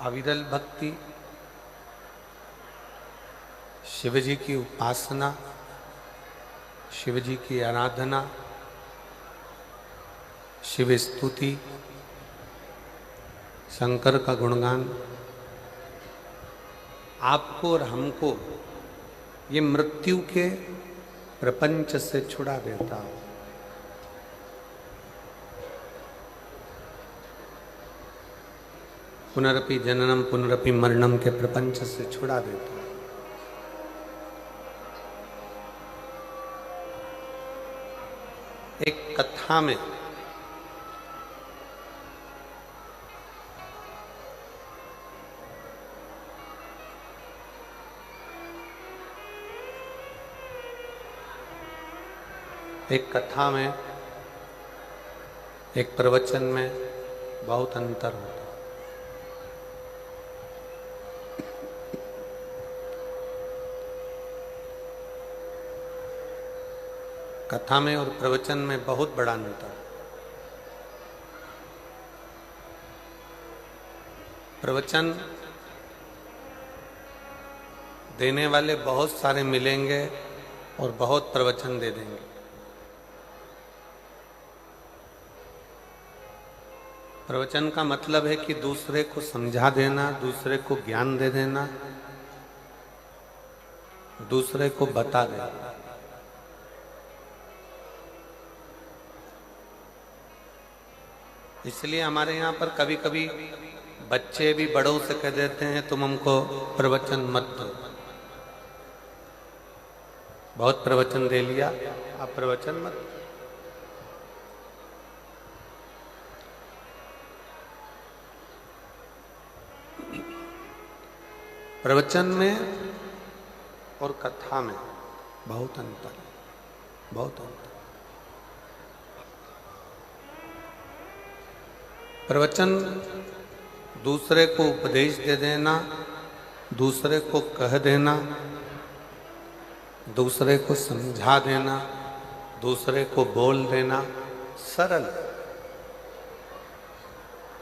अविरल भक्ति, शिव जी की उपासना, शिव जी की आराधना, शिव स्तुति, शंकर का गुणगान आपको और हमको ये मृत्यु के प्रपंच से छुड़ा देता है। पुनरपि जननम पुनरपि मरणम के प्रपंच से छुड़ा देता है। एक कथा में एक प्रवचन में बहुत अंतर होता है। कथा में और प्रवचन में बहुत बड़ा अंतर है। प्रवचन देने वाले बहुत सारे मिलेंगे और बहुत प्रवचन दे देंगे। प्रवचन का मतलब है कि दूसरे को समझा देना, दूसरे को ज्ञान दे देना, दूसरे को बता देना। इसलिए हमारे यहाँ पर कभी कभी बच्चे भी बड़ों से कह देते हैं तुम हमको प्रवचन मत दो। बहुत प्रवचन दे लिया, आप प्रवचन मत दो। प्रवचन में और कथा में बहुत अंतर है, बहुत अंतर। प्रवचन दूसरे को उपदेश दे देना, दूसरे को कह देना, दूसरे को समझा देना, दूसरे को बोल देना, सरल।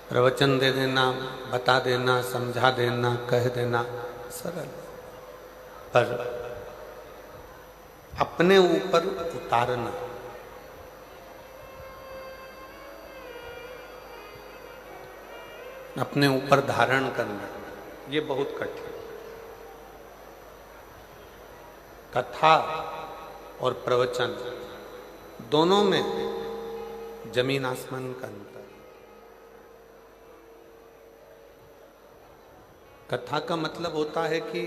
प्रवचन दे देना, बता देना, समझा देना, कह देना, सरल। पर अपने ऊपर उतारना, अपने ऊपर धारण करना, ये बहुत कठिन। कथा और प्रवचन दोनों में जमीन आसमान का अंतर। कथा का मतलब होता है कि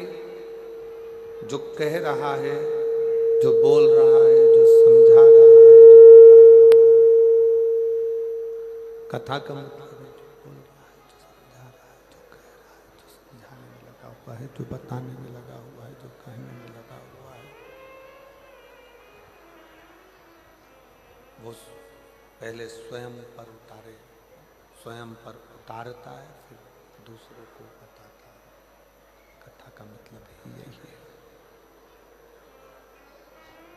जो कह रहा है, जो बोल रहा है, जो समझा रहा है, जो बता रहा है। कथा का मतलब है जो बोल रहा है, जो समझा रहा है, जो कह रहा है, जो समझाने में लगा हुआ है, जो बताने में लगा हुआ है, जो कहने में लगा हुआ है। वो पहले स्वयं पर उतारे, स्वयं पर उतारता है, फिर दूसरों को बताता है। कथा का मतलब ही यही है।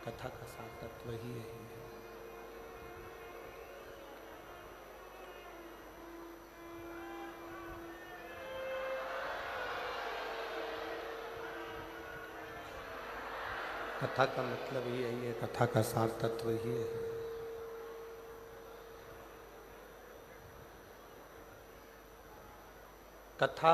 कथा का सार तत्व ही यही है। कथा का मतलब ही यही है, कथा का सार तत्व ही है। कथा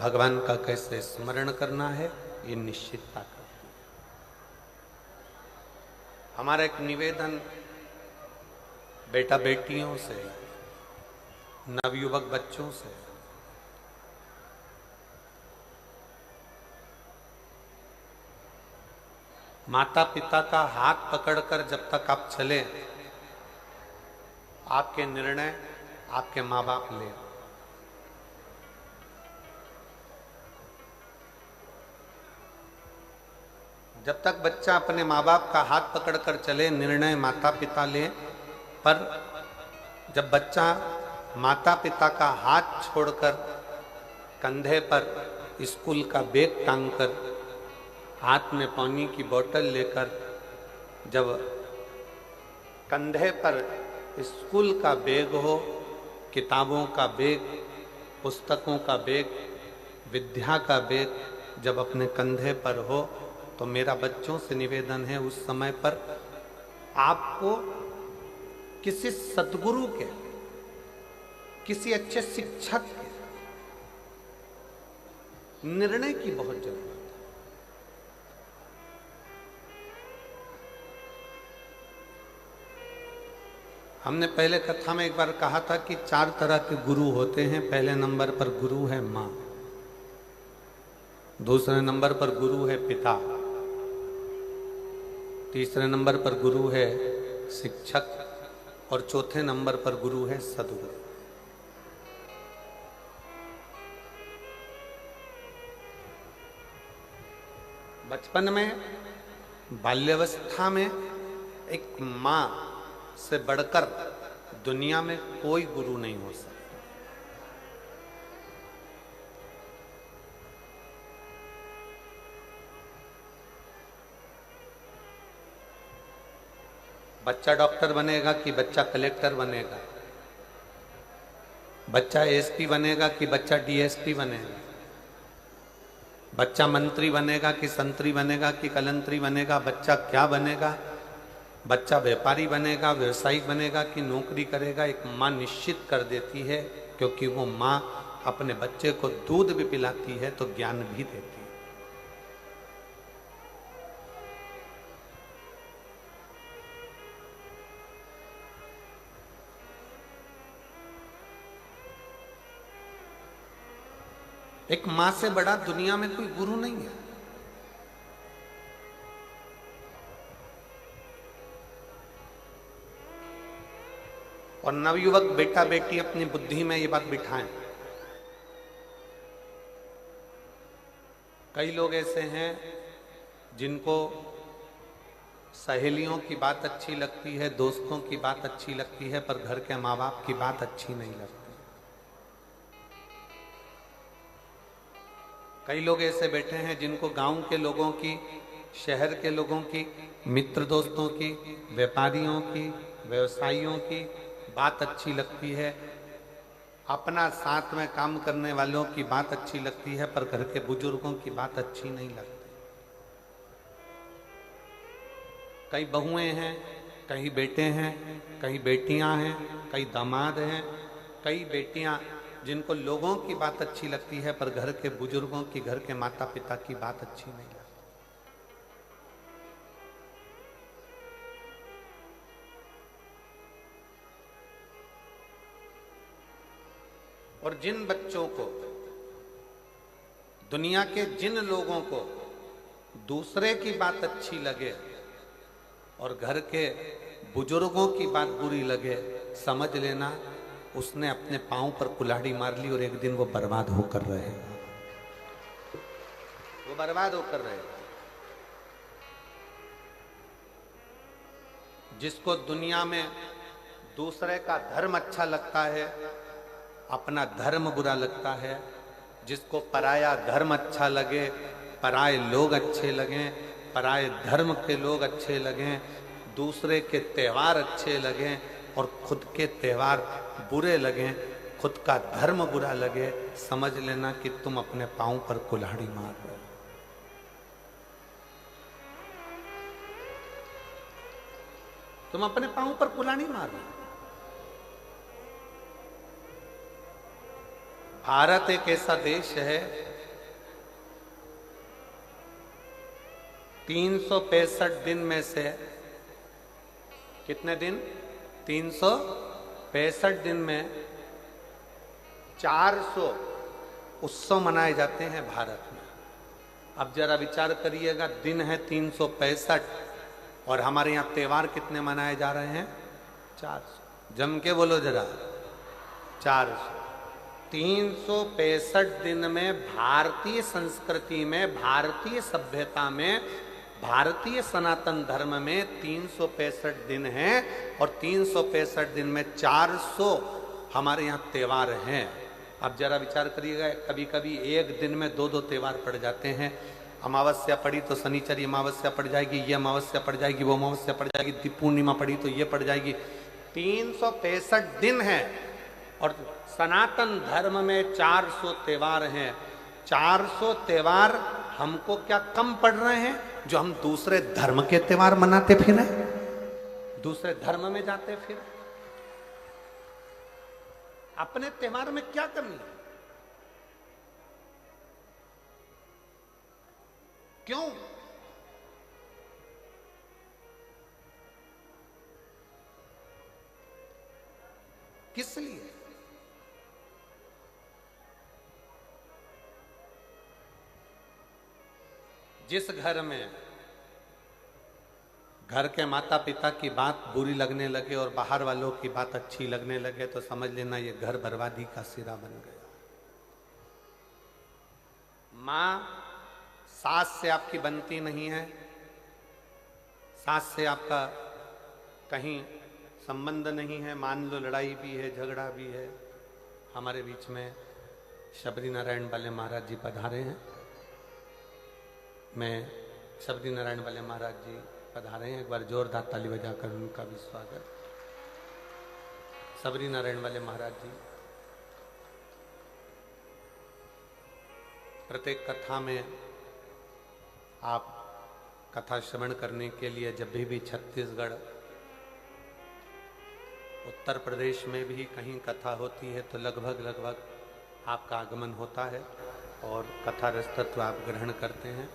भगवान का कैसे स्मरण करना है ये निश्चितता करती है। हमारा एक निवेदन बेटा बेटियों से, नवयुवक बच्चों से, माता पिता का हाथ पकड़कर जब तक आप चले, आपके निर्णय आपके माँ बाप ले। जब तक बच्चा अपने माँ बाप का हाथ पकड़कर चले, निर्णय माता पिता ले, पर जब बच्चा माता पिता का हाथ छोड़कर कंधे पर स्कूल का बैग टांगकर, हाथ में पानी की बोतल लेकर, जब कंधे पर स्कूल का बैग हो, किताबों का बैग, पुस्तकों का बैग, विद्या का बैग जब अपने कंधे पर हो, तो मेरा बच्चों से निवेदन है उस समय पर आपको किसी सद्गुरु के, किसी अच्छे शिक्षक के निर्णय की बहुत जरूरत है। हमने पहले कथा में एक बार कहा था कि 4 तरह के गुरु होते हैं। पहले नंबर पर गुरु है माँ, दूसरे नंबर पर गुरु है पिता, तीसरे नंबर पर गुरु है शिक्षक और चौथे नंबर पर गुरु है सद्गुरु। बचपन में, बाल्यावस्था में एक माँ से बढ़कर दुनिया में कोई गुरु नहीं हो सकता। बच्चा डॉक्टर बनेगा कि बच्चा कलेक्टर बनेगा, बच्चा एसपी बनेगा कि बच्चा डीएसपी बनेगा, बच्चा मंत्री बनेगा कि संतरी बनेगा कि कलंतरी बनेगा, बच्चा क्या बनेगा, बच्चा व्यापारी बनेगा, व्यवसायिक बनेगा कि नौकरी करेगा, एक माँ निश्चित कर देती है, क्योंकि वो माँ अपने बच्चे को दूध भी पिलाती है तो ज्ञान भी देती है। एक मां से बड़ा दुनिया में कोई गुरु नहीं है। और नवयुवक बेटा बेटी अपनी बुद्धि में ये बात बिठाएं। कई लोग ऐसे हैं जिनको सहेलियों की बात अच्छी लगती है, दोस्तों की बात अच्छी लगती है, पर घर के माँ बाप की बात अच्छी नहीं लगती। कई लोग ऐसे बैठे हैं जिनको गांव के लोगों की, शहर के लोगों की, मित्र दोस्तों की, व्यापारियों की, व्यवसायियों की बात अच्छी लगती है, अपना साथ में काम करने वालों की बात अच्छी लगती है, पर घर के बुजुर्गों की बात अच्छी नहीं लगती। कई बहुएं हैं, कई बेटे हैं, कई बेटियां हैं, कई दामाद हैं, कई बेटियां जिनको लोगों की बात अच्छी लगती है, पर घर के बुजुर्गों की, घर के माता पिता की बात अच्छी नहीं लगती। और जिन बच्चों को, दुनिया के जिन लोगों को दूसरे की बात अच्छी लगे और घर के बुजुर्गों की बात बुरी लगे, समझ लेना उसने अपने पांव पर कुल्हाड़ी मार ली और एक दिन वो बर्बाद होकर रहेगा। वो बर्बाद होकर रहेगा। जिसको दुनिया में दूसरे का धर्म अच्छा लगता है, अपना धर्म बुरा लगता है, जिसको पराया धर्म अच्छा लगे, पराये लोग अच्छे लगें, पराये धर्म के लोग अच्छे लगें, दूसरे के त्यौहार अच्छे लगें और खुद के त्यौहार बुरे लगें, खुद का धर्म बुरा लगे, समझ लेना कि तुम अपने पांव पर कुल्हाड़ी मार रहे हो। तुम अपने पांव पर कुल्हाड़ी मार रहे हो। भारत एक ऐसा देश है 365 दिन में से कितने दिन? 365 दिन में 400 उत्सव मनाए जाते हैं भारत में। अब जरा विचार करिएगा, दिन है 365 और हमारे यहाँ त्योहार कितने मनाए जा रहे हैं? 400। जम के बोलो जरा, 400। 365 दिन में भारतीय संस्कृति में, भारतीय सभ्यता में, भारतीय सनातन धर्म में 365 दिन हैं और 365 दिन में 400 हमारे यहाँ त्योहार हैं। अब जरा विचार करिएगा, कभी कभी एक दिन में 2-2 त्योहार पड़ जाते हैं। अमावस्या पड़ी तो शनिचरी अमावस्या पड़ जाएगी, ये अमावस्या पड़ जाएगी, वो अमावस्या पड़ जाएगी, पूर्णिमा पड़ी तो ये पड़ जाएगी। 365 दिन है और सनातन धर्म में 400 त्योहार हैं। 400 त्योहार हमको क्या कम पड़ रहे हैं जो हम दूसरे धर्म के त्योहार मनाते फिरें, दूसरे धर्म में जाते फिरें? अपने त्योहार में क्या कमी है? क्यों? किस लिए? जिस घर में घर के माता पिता की बात बुरी लगने लगे और बाहर वालों की बात अच्छी लगने लगे तो समझ लेना ये घर बर्बादी का सिरा बन गया। मां सास से आपकी बनती नहीं है, सास से आपका कहीं संबंध नहीं है, मान लो लड़ाई भी है, झगड़ा भी है। हमारे बीच में शबरी नारायण वाले महाराज जी पधारे हैं। मैं शबरी नारायण वाले महाराज जी पधारे हैं, एक बार जोरदार ताली बजाकर उनका भी स्वागत। शबरी नारायण वाले महाराज जी प्रत्येक कथा में आप कथा श्रवण करने के लिए जब भी छत्तीसगढ़, उत्तर प्रदेश में भी कहीं कथा होती है तो लगभग आपका आगमन होता है और कथा रसतत्व आप ग्रहण करते हैं।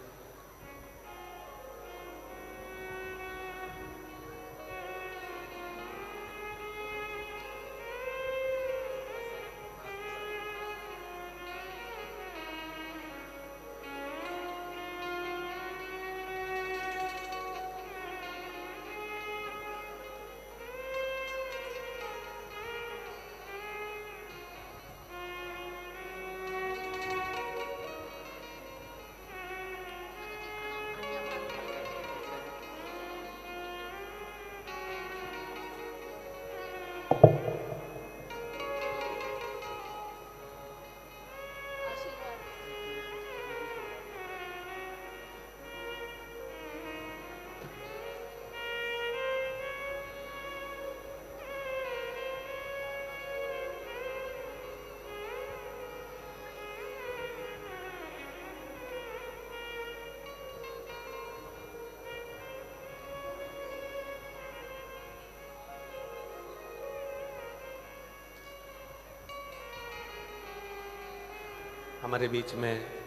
हमारे बीच में